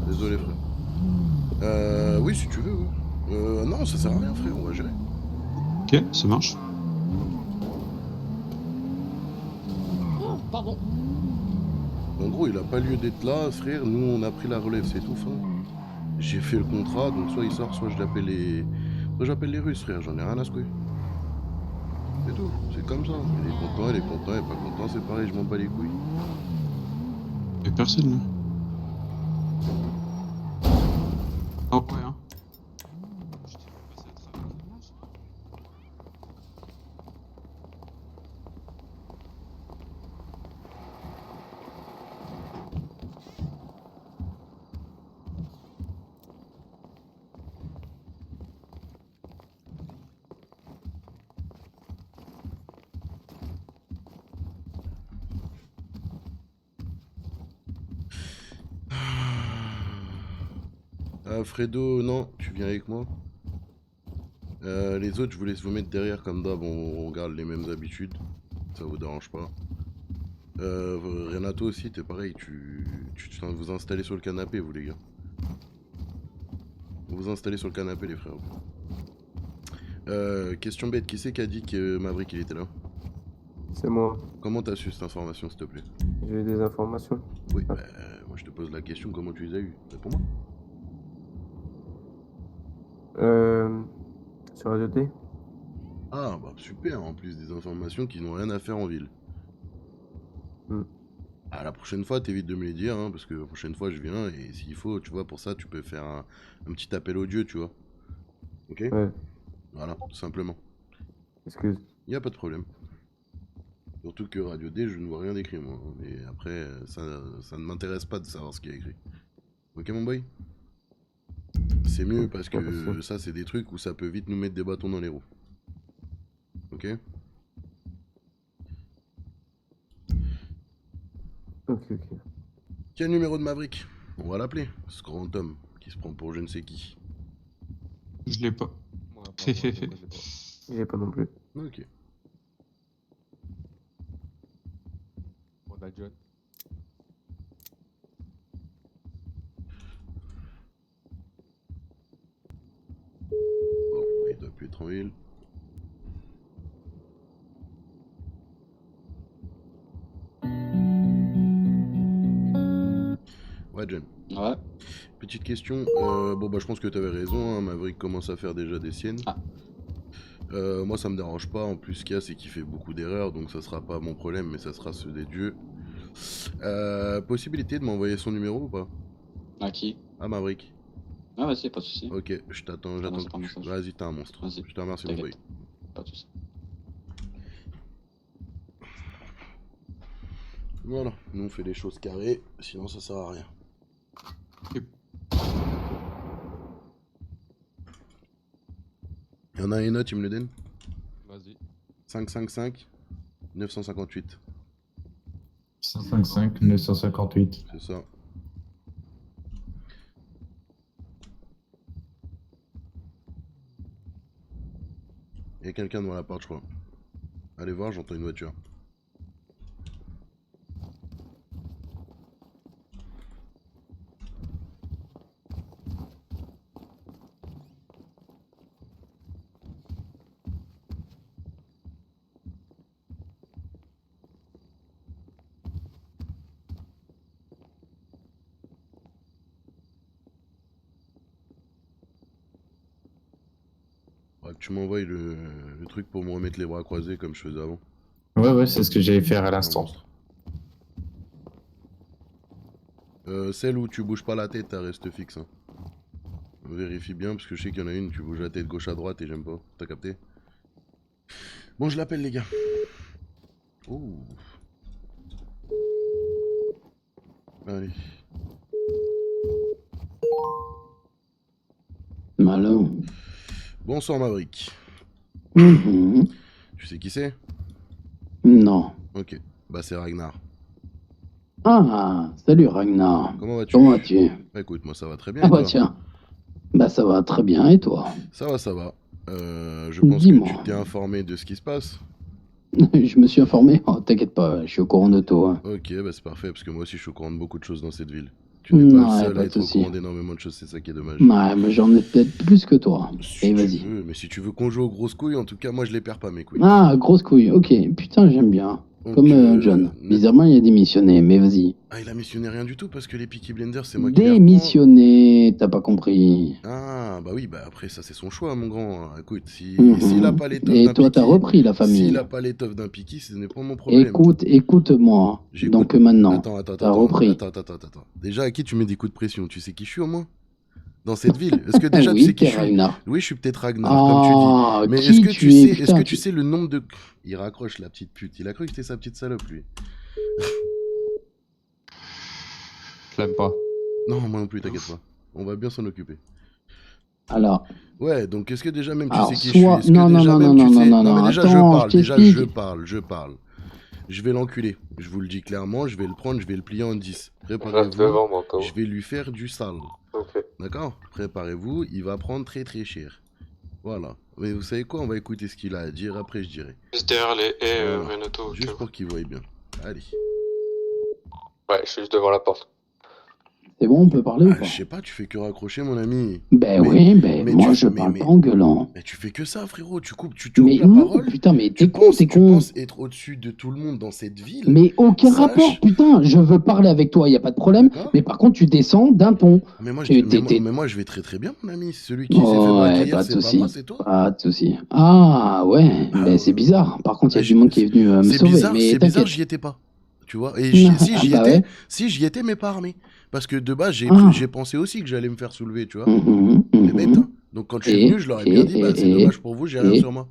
Désolé, frère. Oui, si tu veux, oui. Non, ça sert à rien, frère, on va gérer. Ok, ça marche. Pardon. En gros, il a pas lieu d'être là, frère. Nous, on a pris la relève, c'est tout, frère. J'ai fait le contrat, donc soit il sort, soit j'appelle les Russes, frère. J'en ai rien à secouer. C'est tout, c'est comme ça. Il est content, il est pas content, c'est pareil, je m'en bats les couilles. Y'a personne là. Ah ouais, hein. Je t'ai fait passer à travers le monstre. Fredo, non, tu viens avec moi. Les autres, je vous laisse vous mettre derrière comme d'hab, on garde les mêmes habitudes. Ça vous dérange pas. Renato aussi, t'es pareil, tu vous installez sur le canapé, vous les gars. Vous installez sur le canapé, les frères. Question bête, qui c'est qui a dit que Maverick il était là? C'est moi. Comment t'as su cette information, s'il te plaît? J'ai eu des informations. Oui, bah, moi je te pose la question, comment tu les as eues? Réponds-moi. Sur Radio T. Ah, bah super, en plus des informations qui n'ont rien à faire en ville. Hmm. Ah, la prochaine fois, t'évites de me les dire, hein, parce que la prochaine fois, je viens, et s'il faut, tu vois, pour ça, tu peux faire un petit appel audio, tu vois. Ok? Ouais. Voilà, tout simplement. Excuse. Y a pas de problème. Surtout que Radio D, je ne vois rien d'écrit, moi. Mais après, ça ne m'intéresse pas de savoir ce qu'il y a écrit. Ok, mon boy? C'est mieux parce Ouais, que c'est ça, c'est des trucs où ça peut vite nous mettre des bâtons dans les roues. Ok? Ok. Quel numéro de Maverick? On va l'appeler, ce grand homme qui se prend pour je ne sais qui. Je l'ai pas. Moi, apparemment, je sais pas. J'ai pas non plus. Ok. On a John. Bon, il doit plus être en ville. Ouais, John. Ouais. Petite question. Bon, bah, je pense que t'avais raison. Hein, Maverick commence à faire déjà des siennes. Ah. Moi ça me dérange pas, en plus ce qu'il y a c'est qu'il fait beaucoup d'erreurs, donc ça sera pas mon problème, mais ça sera ceux des dieux. Possibilité de m'envoyer son numéro ou pas? À qui? À Maverick. Ah, vas-y, pas de soucis. Ok, je t'attends, Ah non, j'attends. c'est pas un message. Vas-y, t'es un monstre. Vas-y, Je te remercie mon boy. t'inquiète. Pas de soucis. Voilà, nous on fait les choses carrées, sinon ça sert à rien. Ok. Il y en a une autre, il me le donne? Vas-y. 555 958. 155 958. C'est ça. Il y a quelqu'un devant la porte, je crois. Allez voir, j'entends une voiture. Ouais, tu m'envoies le truc pour me remettre les bras croisés comme je faisais avant. Ouais, c'est ce que j'allais faire à l'instant. Celle où tu bouges pas la tête, elle reste fixe. Hein. Vérifie bien parce que je sais qu'il y en a une, tu bouges la tête gauche à droite et j'aime pas. T'as capté? Bon, je l'appelle les gars. Oh. Allez. Malin. Bonsoir Maverick. Mhm. Tu sais qui c'est? Non. Ok. Bah c'est Ragnar. Ah, salut Ragnar. Comment vas-tu? Comment vas-tu? Bah écoute, moi ça va très bien. Ah Et bah toi? tiens. Bah ça va très bien, et toi? Ça va, ça va. Je pense que Dis-moi. tu t'es informé de ce qui se passe. Je me suis informé. Oh, t'inquiète pas, je suis au courant de tout. Hein. Ok, bah c'est parfait, parce que moi aussi je suis au courant de beaucoup de choses dans cette ville. Tu n'es pas Ouais, le seul pas à de être au souci. courant d'énormément de choses, c'est ça qui est dommage. Ouais, mais j'en ai peut-être plus que toi. Si Et tu vas-y. veux, mais si tu veux qu'on joue aux grosses couilles, en tout cas moi je les perds pas mes couilles. Ah, grosse couille, ok. Putain, j'aime bien. Donc, Comme John. Bizarrement, il a démissionné, mais vas-y. Ah, il a missionné rien du tout parce que les Peaky Blinders c'est moi qui les reprends. Démissionné, t'as pas compris. Ah, bah oui, bah après ça c'est son choix mon grand. Écoute, Mhm. s'il a pas l'étoffe Et d'un toi, t'as Peaky, repris la famille. s'il a pas l'étoffe d'un Peaky, ce n'est pas mon problème. Écoute-moi. J'écoute. Donc maintenant, Attends, t'as repris. attends. Déjà, à qui tu mets des coups de pression? Tu sais qui je suis au moins? Dans cette ville? Est-ce que déjà tu Oui, sais qui t'es je suis? Ragnar. Oui, je suis peut-être Ragnar, Ah, comme tu dis. Mais qui est-ce que tu tu es, sais, putain, tu sais le nombre de... Il raccroche la petite pute. Il a cru que c'était sa petite salope, lui. Je l'aime pas. Non, moi non plus, t'inquiète pas. On va bien s'en occuper. Alors, Ouais, donc est-ce que déjà même tu alors sais qui je suis? soit... Est-ce que Non, non, déjà non, même non, tu non, sais... non, Non, non, mais déjà attends, je t'explique. parle. Je vais l'enculer. Je vous le dis clairement, je vais le prendre, je vais le plier en 10. Je reste Préparez-vous. devant moi, au cas où. Je vais lui faire du sale. Ok. D'accord? Préparez-vous, il va prendre très très cher. Voilà. Mais vous savez quoi? On va écouter ce qu'il a à dire, après je dirai. Juste derrière les haies, Voilà. Renato. au cas Juste où. pour qu'il voie bien. Allez. Ouais, je suis juste devant la porte. C'est bon, on peut parler ou Ah, pas? je sais pas, tu fais que raccrocher, mon ami. Ben Mais- oui, ben mais moi tu- je mais- parle mais- pas en gueulant. Mais tu fais que ça, frérot. Tu coupes Mais la non, parole. putain, mais Tu t'es con, t'es tu con. penses être au-dessus de tout le monde dans cette ville. Mais aucun Sache- rapport, putain, je veux parler avec toi, y a pas de problème. D'accord. Mais par contre, tu descends d'un ton. Mais moi, Et t'es- mais moi, je vais très très bien, mon ami. Celui qui s'est fait Oh, braquer ouais, hier, pas de c'est pas souci. moi, c'est toi. Pas de souci. Ah ouais, Ah, ben c'est bizarre. Par contre, il y a Ah, du monde qui est venu me C'est sauver, bizarre, mais c'est bizarre, t'inquiète. j'y étais pas. Tu vois, et Ah, si j'y bah étais, ouais. si j'y étais, mais pas armé. Parce que de base, Ah. j'ai pensé aussi que j'allais me faire soulever, tu vois. Mhm, C'est bête, mhm. hein. Donc quand je suis venu, je leur ai bien dit, bah c'est dommage pour vous, j'ai rien sur moi.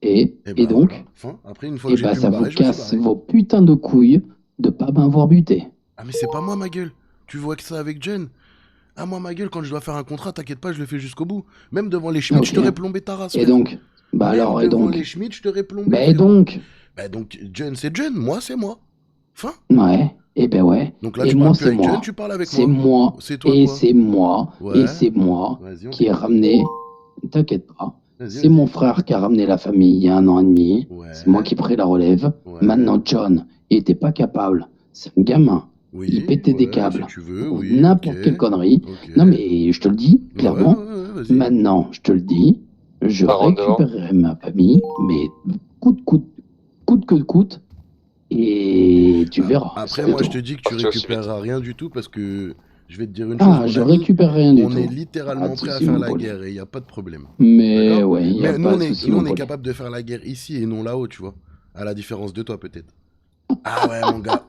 Et bah, donc, voilà. Enfin, après, une fois et que j'ai bah pu ça me vous barrer, je me suis casse barré. vos putains de couilles de pas m'avoir buté. Ah mais c'est pas moi ma gueule. Tu vois que ça avec Jen. Ah moi ma gueule, quand je dois faire un contrat, t'inquiète pas, je le fais jusqu'au bout. Même devant les Schmitt, Ok. je t'aurais plombé ta race. Et frère. donc, bah Même alors, et devant donc, les Schmitt, je t'aurais plombé. bah et frérot. donc, Bah donc Jen c'est Jen, moi c'est moi. Fin. ouais, et ben ouais. Donc là Et tu moi parles plus c'est avec moi. Jen, tu parles avec C'est moi. moi. C'est toi Et quoi? c'est moi. Ouais. Et c'est moi Vas-y, on qui ai t'écoute. ramené. T'inquiète pas. Vas-y, C'est vas-y. mon frère qui a ramené la famille il y a 1 an et demi. Ouais. C'est moi qui ai pris la relève. Ouais. Maintenant, John, il était pas capable. C'est un gamin. Oui, Il pétait des ouais, câbles. si tu veux, Ou oui. n'importe ok. quelle connerie. Ok. Non, mais je te le dis, clairement. Ouais, vas-y. Maintenant, je te le dis, je Par en devant. récupérerai ma famille, mais coûte que coûte, et tu verras. Après, c'est moi, tout. je te dis que tu Parti aussi récupéreras rien du tout parce que Je vais te dire une chose, Ah, mon je ami, récupère rien du on tout. est Pas littéralement de prêt à souci, faire mon la Paul. guerre et il n'y a pas de problème. Mais D'accord? ouais, il n'y a Mais nous, pas on de est, souci, nous, mon on est Paul. capable de faire la guerre ici et non là-haut, tu vois. À la différence de toi, peut-être. Ah ouais, mon gars.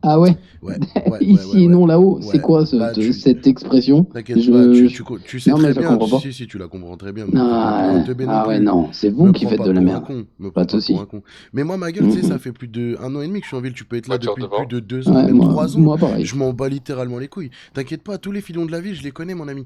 Ah ouais? Ouais, Ici et non là-haut, c'est Ouais. quoi Bah, cette expression? T'inquiète pas, Je... tu sais Non, très mais je bien. comprends pas. Si, tu la comprends très bien. Me prends pas pour un Ah, teubé non ah ouais, plus. non, c'est vous Me qui prends faites pas de la pour un merde. con. Me Pas prends de pas pour souci. un con. Mais moi, ma gueule, tu sais, ça Mhm. fait plus de 1 an et demi que je suis en ville. Tu peux être là Voiture depuis devant. plus de 2 ans, Ouais, même 3 ans. moi pareil. Je m'en bats littéralement les couilles. T'inquiète pas, tous les filons de la ville, je les connais, mon ami.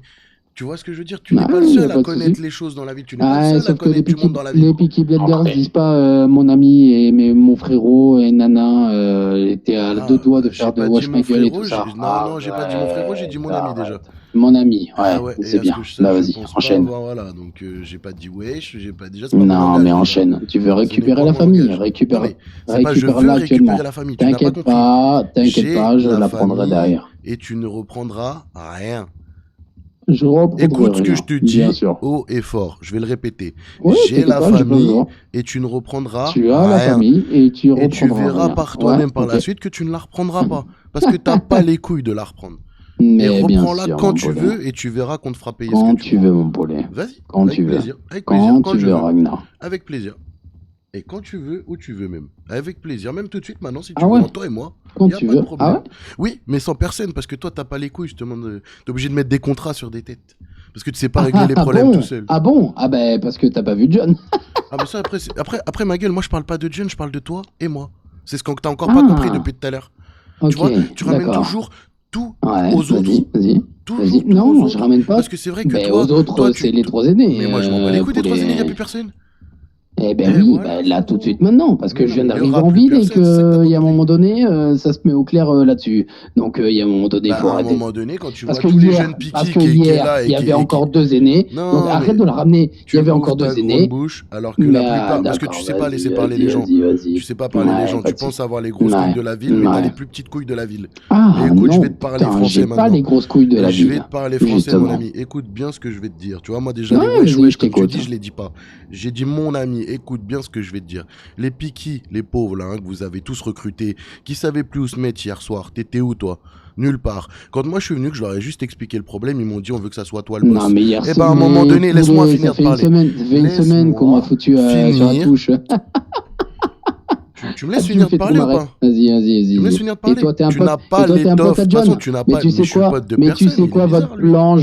Tu vois ce que je veux dire? Tu n'es Ah, pas le y a seul à pas de connaître souci. les choses dans la ville. Tu n'es pas le Ah, seul à sauf que connaître du monde dans la ville. les Peaky Blinders Entrez. disent pas mon ami et mon frérot et nana était à deux doigts de J'ai faire de pas dit Wesh mon My Girl et tout frérot. ça. Non, j'ai pas dit mon frérot, j'ai dit mon ami déjà. Mon ami, Ah ouais, ouais, et c'est à ce que bien. je sache, Bah je vas-y, pense pas enchaîne. avoir, voilà, donc j'ai pas dit wesh, j'ai pas déjà, c'est pas mon Non, langage mais déjà. enchaîne. Tu veux Ce n'est récupérer pas la mon famille, langage. Non mais c'est pas je veux récupère-la actuellement. récupérer la famille, tu n'as pas compris. T'inquiète J'ai pas, je la la prendrai famille derrière. et tu ne reprendras rien. Je reprendrai Écoute ce que rien, je te bien dis sûr. haut et fort, je vais le répéter. Ouais, J'ai t'inquiète la pas, j'ai pas famille besoin. et tu ne reprendras Tu as la rien. famille et tu Et tu reprendras verras rien. par toi-même Ouais, par la ok. suite que tu ne la reprendras pas. Parce que t'as pas les couilles de la reprendre. Et Mais bien reprends-la sûr, quand mon tu poulet. veux et tu verras qu'on te fera payer ce Quand que tu tu veux. veux, mon poulet. Vas-y, Quand avec tu veux. plaisir, Quand quand tu je veux, veux. Ragnar. Avec plaisir. Et quand tu veux, où tu veux même. Avec plaisir, même tout de suite maintenant si tu Ah veux, ouais? entre toi et moi, Quand il n'y a tu pas de veux. problème. Ah ouais? Oui, mais sans personne, parce que toi t'as pas les couilles, justement, t'es obligé de mettre des contrats sur des têtes. Parce que tu sais pas régler les problèmes tout seul. Ah bon? Ah ben parce que t'as pas vu John. Ah mais ça après ma gueule, moi je parle pas de John, je parle de toi et moi. C'est ce que t'as encore pas compris depuis tout à l'heure. Ok, Tu vois, tu ramènes d'accord. toujours tout Ouais, aux autres. vas-y. Toujours tout Non, aux je autres. ramène pas. Parce que c'est vrai que Ben, toi, aux autres, c'est les trois aînés. Mais moi je m'en bats les couilles des pour trois aînés, y a les- plus personne. Eh ben Eh, oui, voilà, ben là frérot. tout de suite maintenant, parce que Mais je non, viens mais il y d'arriver aura en plus ville et personne, c'est ça que t'as qu'il y a un compris. moment donné, ça se met au clair là-dessus. Donc il y a un moment donné, il Bah, faut à un arrêter. moment donné, quand tu Parce vois que tous les hier, jeunes piquis parce que qui est hier, là il y et avait encore deux aînés. Non, Donc arrête mais de le ramener. Il y tu avait ouvres encore ta deux grande aînés. bouche alors que Mais la plupart... Parce que tu d'accord, sais pas laisser vas-y, parler les gens. vas-y. Tu sais pas parler les Ouais, gens. Tu vas-y. penses avoir les grosses couilles de la ville, mais t'as Ouais. les plus petites couilles de la ville. Ah Mais écoute, je non, vais te parler putain, français j'ai pas maintenant. les grosses couilles de la Je vais ville. te parler français, mon Justement. ami. Écoute bien ce que je vais te dire. Tu vois, moi déjà, Ouais, les wesh vas-y, wesh, je comme tu t'écoute. dis, je les dis pas. J'ai dit mon ami, écoute bien ce que je vais te dire. Les piquis, les pauvres là, que vous avez tous recrutés, qui savaient plus où se mettre hier soir. T'étais où, toi? Nulle part. Quand moi je suis venu, que je leur ai juste expliqué le problème, ils m'ont dit on veut que ça soit toi le boss. Non, mais hier Eh ben à un moment donné, laisse-moi finir de parler. Ça fait une semaine qu'on m'a foutu sur la finir. touche. Tu me laisses Tu finir me fais de parler ou marrer. pas? Vas-y. Tu me laisses finir de parler? Et toi, t'es un Tu pote. n'as pas et toi, t'es un pote l'étoffe. à De toute John. façon, tu n'as Mais pas. tu sais Mais je suis quoi? pote de Mais tu personne. sais Il est quoi, bizarre, votre lui. plan,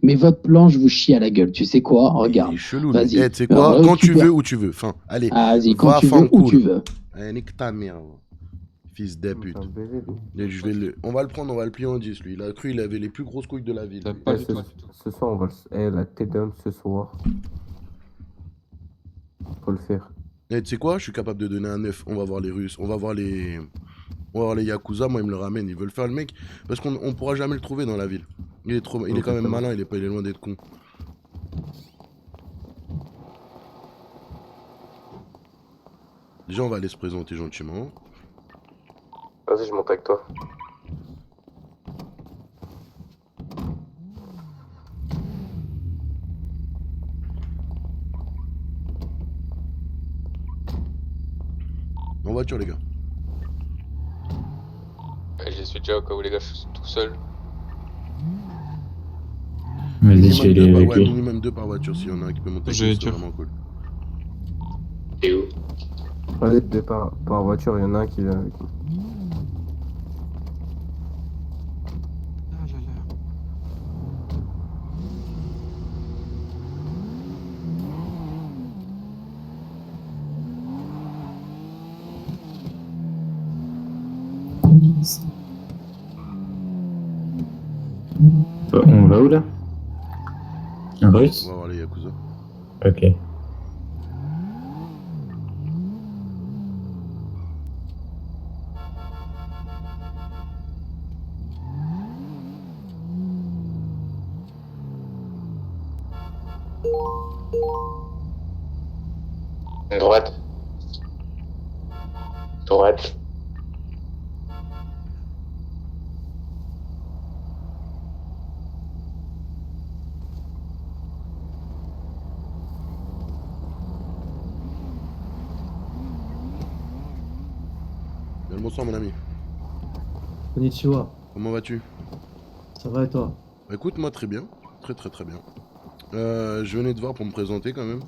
mais votre plan, je vous chie à la gueule. Tu sais quoi? Regarde. Il est chelou, lui. Vas-y. Eh, tu sais quoi? Quand tu Récupère. veux, où tu veux. Enfin, allez. Vas-y, quand Va tu veux, fan où cool. tu veux. Eh, nique ta mère. Fils de pute. C'est un baiser, lui. Et on va le prendre, on va le plier en 10, lui. Il a cru il avait les plus grosses couilles de la ville. T'as lui. pas Eh, du tout, du tout. ce soir, on va la T-Dump ce soir. Faut le faire. Eh, tu sais quoi? Je suis capable de donner un 9. On va voir les Russes. On va voir les Yakuza. Moi, ils me le ramènent. Ils veulent faire le mec. Parce qu'on pourra jamais le trouver dans la ville. Il est quand même Exactement. malin. Il est loin d'être con. Déjà, on va aller se présenter gentiment. Vas-y, je monte avec toi. En voiture, les gars. J'y suis déjà au cas où les gars, je suis tout seul. Vas-y, je vais aller avec Ouais, lui. minimum 2 par voiture. S'il y en a un qui peut monter avec J'allais nous, c'est dire. vraiment cool. T'es où? Vas-y, deux par voiture, il y en a un qui vient avec nous. Ah là là. On va où là? En On russe? va voir les Yakuza. Ok. Droite. Droite. Bien le bonsoir, mon ami. Konnichiwa. Comment vas-tu? Ça va et toi? Bah, écoute, moi très bien. Très très très bien. Je venais te voir pour me présenter quand même.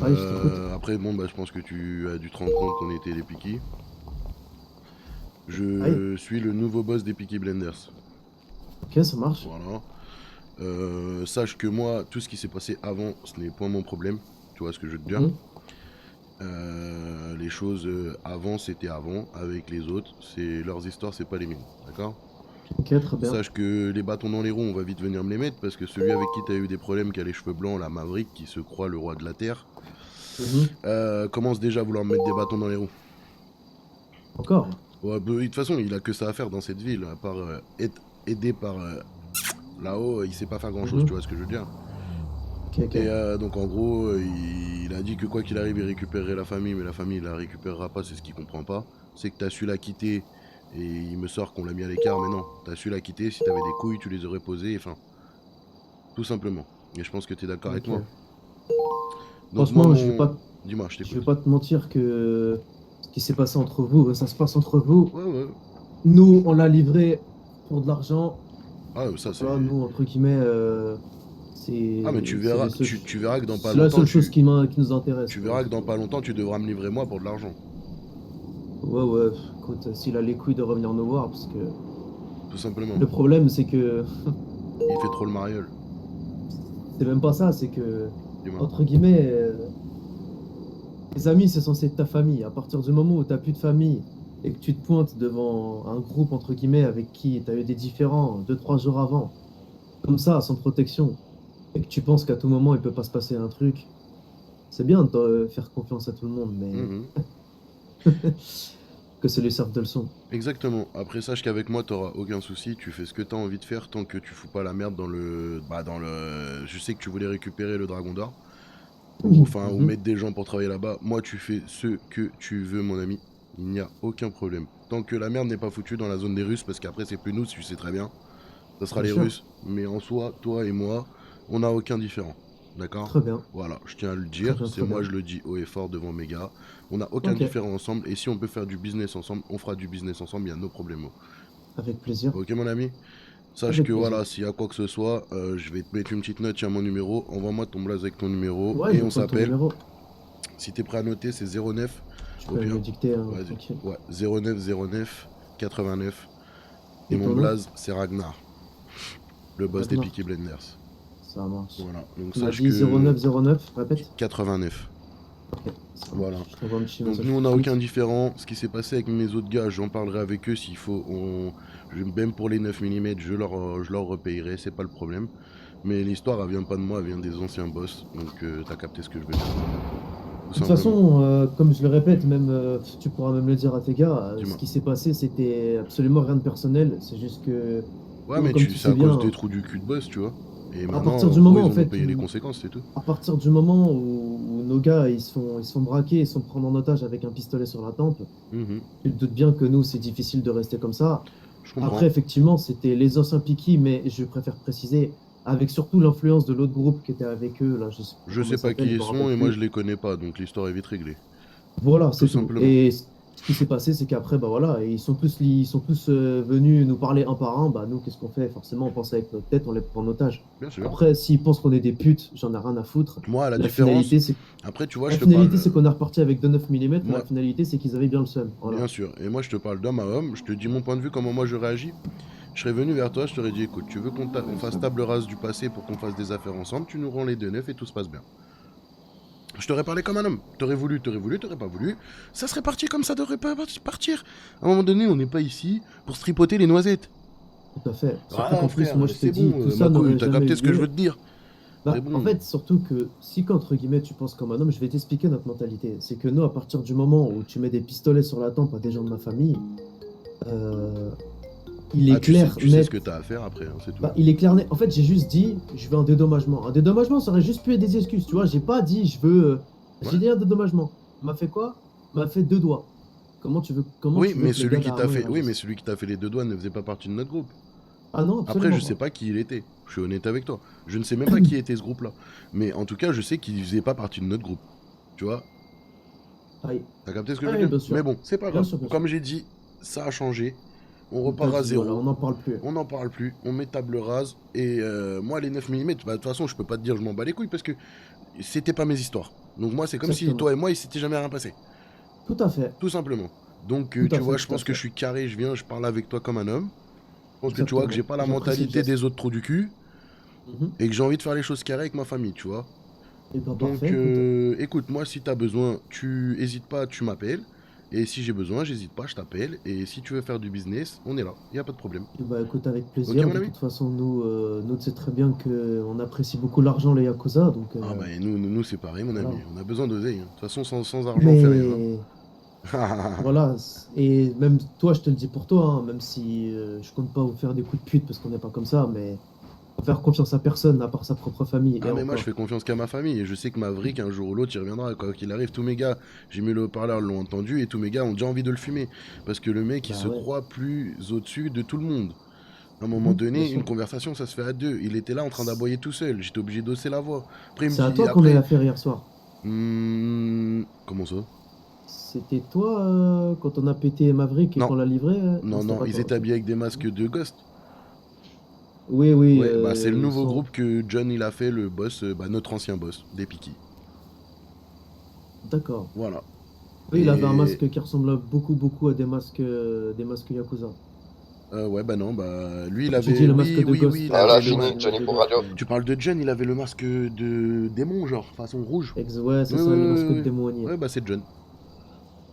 Ouais, je t'écoute. Après, bon, bah, je pense que tu as dû te rendre compte qu'on était les Peaky. Je suis le nouveau boss des Peaky Blenders. Ok, ça marche. Voilà. Sache que moi, tout ce qui s'est passé avant, ce n'est point mon problème. Tu vois ce que je veux te dire? Les choses avant, c'était avant, avec les autres. C'est leurs histoires, c'est pas les miennes. D'accord? Ok, très bien. Sache que les bâtons dans les roues, on va vite venir me les mettre parce que celui avec qui t'as eu des problèmes, qui a les cheveux blancs, la Maverick, qui se croit le roi de la terre, commence déjà à vouloir me mettre des bâtons dans les roues. Encore? Ouais, bah, de toute façon, il a que ça à faire dans cette ville, à part être aidé par là-haut, il sait pas faire grand-chose, tu vois ce que je veux dire? Ok. Et donc en gros, il a dit que quoi qu'il arrive, il récupérerait la famille, mais la famille, il la récupérera pas, c'est ce qu'il comprend pas. C'est que t'as su la quitter, et il me sort qu'on l'a mis à l'écart, mais non, t'as su la quitter, si t'avais des couilles, tu les aurais posées, enfin, tout simplement. Et je pense que t'es d'accord avec moi. Donc, Franchement, moi, je vais pas... Dis-moi, je Je vais t'écoute. pas te mentir que ce qui s'est passé entre vous, ça se passe entre vous. Ouais. Nous, on l'a livré pour de l'argent. Ah, ça c'est... Voilà, nous, entre guillemets, c'est... Ah, mais tu verras, tu verras que dans pas C'est la longtemps... seule chose qui nous intéresse. Tu verras que dans pas longtemps, tu devras me livrer moi pour de l'argent. Ouais, écoute, s'il a les couilles de revenir nous voir, parce que... Tout simplement. Le problème, c'est que... Il fait trop le mariole. C'est même pas ça, c'est que... Dis-moi. Entre guillemets... Les amis, c'est censé être ta famille. À partir du moment où t'as plus de famille et que tu te pointes devant un groupe, entre guillemets, avec qui t'as eu des différends 2-3 jours avant, comme ça, sans protection, et que tu penses qu'à tout moment, il peut pas se passer un truc, c'est bien de faire confiance à tout le monde, mais... que ça lui serve de leçon. Exactement. Après, sache qu'avec moi, t'auras aucun souci. Tu fais ce que t'as envie de faire tant que tu fous pas la merde dans le... Je sais que tu voulais récupérer le Dragon d'Or. Enfin, ou mettre des gens pour travailler là-bas. Moi, tu fais ce que tu veux, mon ami. Il n'y a aucun problème. Tant que la merde n'est pas foutue dans la zone des Russes, parce qu'après, c'est plus nous, tu sais très bien. Ça sera les Russes. Mais en soi, toi et moi, on n'a aucun différent. D'accord? Très bien. Voilà, je tiens à le dire. Très C'est moi, bien. je le dis haut et fort devant mes gars. On n'a aucun différent ensemble. Et si on peut faire du business ensemble, on fera du business ensemble. Il y a nos problèmes. Avec plaisir. Ok, mon ami? Sache Avec que plaisir. voilà, s'il y a quoi que ce soit, je vais te mettre une petite note, tiens mon numéro, envoie-moi ton blaze avec ton numéro Ouais, et je on prends ton s'appelle. numéro. Si t'es prêt à noter, c'est 09. Tu peux me le dicter, hein, Vas-y. tranquille. Ouais, 09 89. Et Et mon ton nom? blaze, c'est Ragnar. Le boss des Ragnar. Peaky Blenders. Ça marche. Voilà, donc Tu m'as sache dit que... 0909, répète. 89. Ok, ça Voilà. marche. Je t'envoie un petit Donc message nous on tout n'a de suite. aucun différent. Ce qui s'est passé avec mes autres gars, j'en parlerai avec eux s'il faut. Même pour les 9 mm, je leur repayerai, c'est pas le problème. Mais l'histoire elle vient pas de moi, elle vient des anciens boss. Donc t'as capté ce que je veux dire. De toute façon, comme je le répète, même tu pourras même le dire à tes gars, ce Dis-moi. qui s'est passé, c'était absolument rien de personnel. C'est juste que. Ouais, nous, mais comme c'est sais à cause bien, des trous du cul de boss, tu vois. Et à maintenant, partir du en gros, moment, ils en ont fait, payé les où- conséquences, c'est tout. À partir du moment où nos gars ils se font braquer, ils se font prendre en otage avec un pistolet sur la tempe, Mhm. tu te doutes bien que nous, c'est difficile de rester comme ça. Je comprends. Après, effectivement, c'était les anciens Peaky, mais je préfère préciser, avec surtout l'influence de l'autre groupe qui était avec eux. Là, je sais Je comment sais ça pas s'appelle, qui je ils me sont rappelle et moi plus. je les connais pas, donc l'histoire est vite réglée. Voilà, c'est Tout tout. simplement. Et ce qui s'est passé, c'est qu'après, bah voilà, ils sont tous venus nous parler un par un. Bah nous, qu'est-ce qu'on fait? Forcément, on pense avec notre tête, on les prend en otage. Bien sûr. Après, s'ils pensent qu'on est des putes, j'en ai rien à foutre. Moi, la finalité, différence. c'est Après, tu vois, la je te finalité, parle. c'est qu'on est reparti avec 2,9 mm. Moi- La finalité, c'est qu'ils avaient bien le seum. Voilà. Bien sûr. Et moi, je te parle d'homme à homme. Je te dis mon point de vue, comment moi je réagis. Je serais venu vers toi, je t'aurais dit écoute, tu veux qu'on fasse table rase du passé pour qu'on fasse des affaires ensemble, tu nous rends les 2,9 et tout se passe bien. Je t'aurais parlé comme un homme. T'aurais voulu, t'aurais pas voulu. Ça serait parti comme ça, devrait pas partir. À un moment donné, on n'est pas ici pour se tripoter les noisettes. Tout à fait. Surtout Ah, qu'en plus, frère, moi, je te c'est dis, bon, tout ça ma couille, n'aurait t'as jamais capté eu ce que je lieu. veux te dire. Bah, C'est bon. en fait, surtout que si, entre guillemets, tu penses comme un homme, je vais t'expliquer notre mentalité. C'est que nous, à partir du moment où tu mets des pistolets sur la tempe à des gens de ma famille, il est Ah, tu clair, sais, tu sais net. ce que t'as à faire après, hein, c'est tout. Bah, il est clair, net. En fait, j'ai juste dit, je veux un dédommagement. Un dédommagement, ça aurait juste pu être des excuses, tu vois. J'ai pas dit, je veux. J'ai dit un dédommagement. M'a fait quoi? M'a fait 2 doigts. Comment tu veux. Oui, tu veux mais que le celui gars qui t'a d'Armand, fait, il oui, réagisse? mais celui qui t'a fait les 2 doigts ne faisait pas partie de notre groupe. Ah non, Après, absolument je pas. sais pas qui il était. Je suis honnête avec toi. Je ne sais même pas qui était ce groupe-là. Mais en tout cas, je sais qu'il faisait pas partie de notre groupe. Tu vois? Aïe. T'as capté ce que je Ouais, veux dire? bien sûr. Mais bon, c'est pas Bien grave. sûr, bien Comme j'ai dit, ça a changé. On repart à zéro. Voilà, on n'en parle plus. On n'en parle plus, on met table rase. Et moi, les 9 mm, bah, de toute façon, je peux pas te dire, je m'en bats les couilles parce que c'était pas mes histoires. Donc, moi, c'est comme si Exactement. toi et moi, il s'était jamais rien passé. Tout à fait. Tout simplement. Donc, Tout à tu fait, vois, tout je à pense que fait. je suis carré, je viens, je parle avec toi comme un homme. Je pense que tu vois que j'ai pas la Exactement. J'apprécie le mentalité geste. des autres trous du cul Mhm. et que j'ai envie de faire les choses carrées avec ma famille, tu vois. Et bah, Donc, parfait. Écoute. écoute, moi, si t'as besoin, tu hésites pas, tu m'appelles. Et si j'ai besoin, j'hésite pas, je t'appelle. Et si tu veux faire du business, on est là, y a pas de problème. Et bah, écoute, avec Ok, plaisir. mon De ami. toute façon, nous, tu sais très bien qu'on apprécie beaucoup l'argent, les Yakuza. Donc, Ah bah, et nous c'est pareil, mon ami. voilà. On a besoin d'oseille. Hein. De toute façon, sans argent, on fait rien. Mais Hein. voilà, et même toi, je te le dis pour toi, hein, même si je compte pas vous faire des coups de pute parce qu'on n'est pas comme ça, mais faut faire confiance à personne à part sa propre famille. Ah Et mais moi encore. je fais confiance qu'à ma famille et je sais que Maverick un jour ou l'autre il reviendra quoi qu'il arrive. Tous mes gars, j'ai mis le haut-parleur, l'ont entendu et tous mes gars ont déjà envie de le fumer parce que le mec il Bah se ouais. croit plus au-dessus de tout le monde. À un moment Mhm, donné, bien sûr. une conversation ça se fait à deux. Il était là en train d'aboyer tout seul, j'étais obligé d'hausser la voix. Après il me C'est à dit toi qu'on après a affaire hier soir. comment ça? C'était toi quand on a pété Maverick et Non. qu'on l'a livré Non c'était non, pas ils toi, étaient ok. habillés avec des masques de Ghost. Oui, oui. Ouais, bah c'est le ils nouveau sont- groupe que John il a fait, le boss, bah notre ancien boss, des Piki. D'accord. Voilà. Oui, il avait un Et- masque qui ressemble beaucoup à des masques Yakuza. Ouais, bah non, bah lui il J'ai avait. dit le masque de oui, Ghost. oui, il Voilà, avait le fini, masque. Johnny pour radio. Tu parles de John, il avait le masque de démon, genre, façon rouge. Ouais, c'est Ouais, ça, ouais, le ouais, masque ouais. de démoniaque. Ouais, bah c'est John.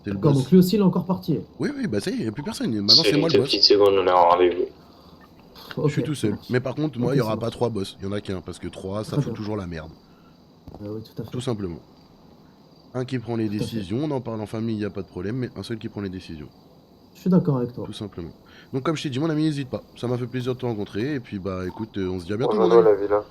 C'est le D'accord, boss. donc lui aussi, il est encore parti. Oui, oui, bah ça y est, y a plus personne. Maintenant c'est Celui moi de le boss. petites secondes, on est en rendez-vous. Je suis Ok, tout ça seul. marche. Mais par contre, moi, Ok, il y ça aura pas marche. 3 boss. Il y en a qu'un, parce que 3, ça Très fout bien. toujours la merde. Oui, tout à fait. Tout simplement. Un qui prend les Tout à fait. décisions, on en parle en famille, il n'y a pas de problème, mais un seul qui prend les décisions. Je suis d'accord avec toi. Tout simplement. Donc comme je t'ai dit, mon ami, n'hésite pas. Ça m'a fait plaisir de te rencontrer. Et puis bah écoute, on se dit à bientôt, mon Rejoins-nous à ami. la villa.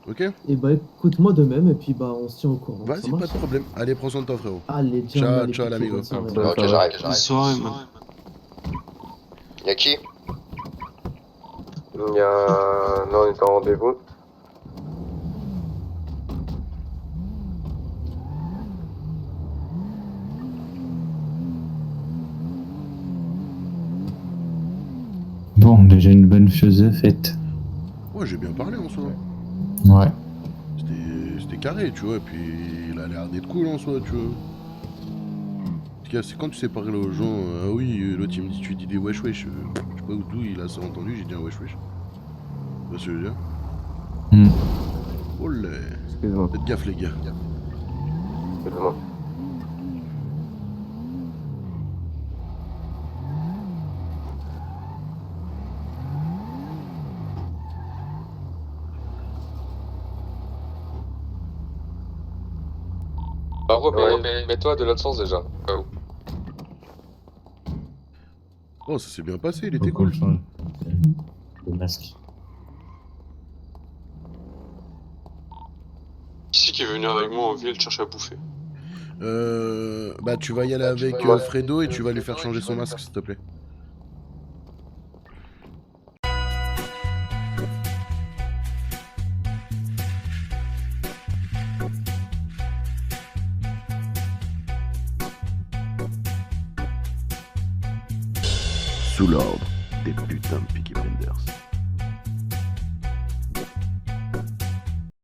Ok? Et bah écoute, moi de même, et puis bah on se tient au courant. Ça Vas-y, pas marche de problème. Allez, prends soin de toi, frérot. Allez, Ciao, ciao, allez, ciao, piquez, l'amigo. bonne soirée. Ok, j'arrête. Bonne soirée, man. Y'a qui? Y'a... Non, on est en rendez-vous. Bon, déjà une bonne chose faite. Ouais, j'ai bien parlé en soi. Ouais. C'était carré, tu vois. Et puis il a l'air d'être cool en soi, tu vois. Parce que c'est quand tu sais parler aux gens, ah oui, l'autre il me dit, tu dis des wesh wesh. Je sais pas d'où il a ça entendu, j'ai dit un wesh wesh. Tu vois ce que je veux dire? Hmm. Oh là. Excuse-moi. Faites gaffe, les gars. Excuse-moi. Bah, mets-toi de l'autre sens déjà. au cas où. Oh, ça s'est bien passé, il était Donc on le cool. change. Le masque. Qui c'est qui veut venir avec moi en ville chercher à bouffer? Bah tu vas y aller avec Fredo et tu vas lui faire changer son masque, s'il te plaît. Sous l'ordre des putains de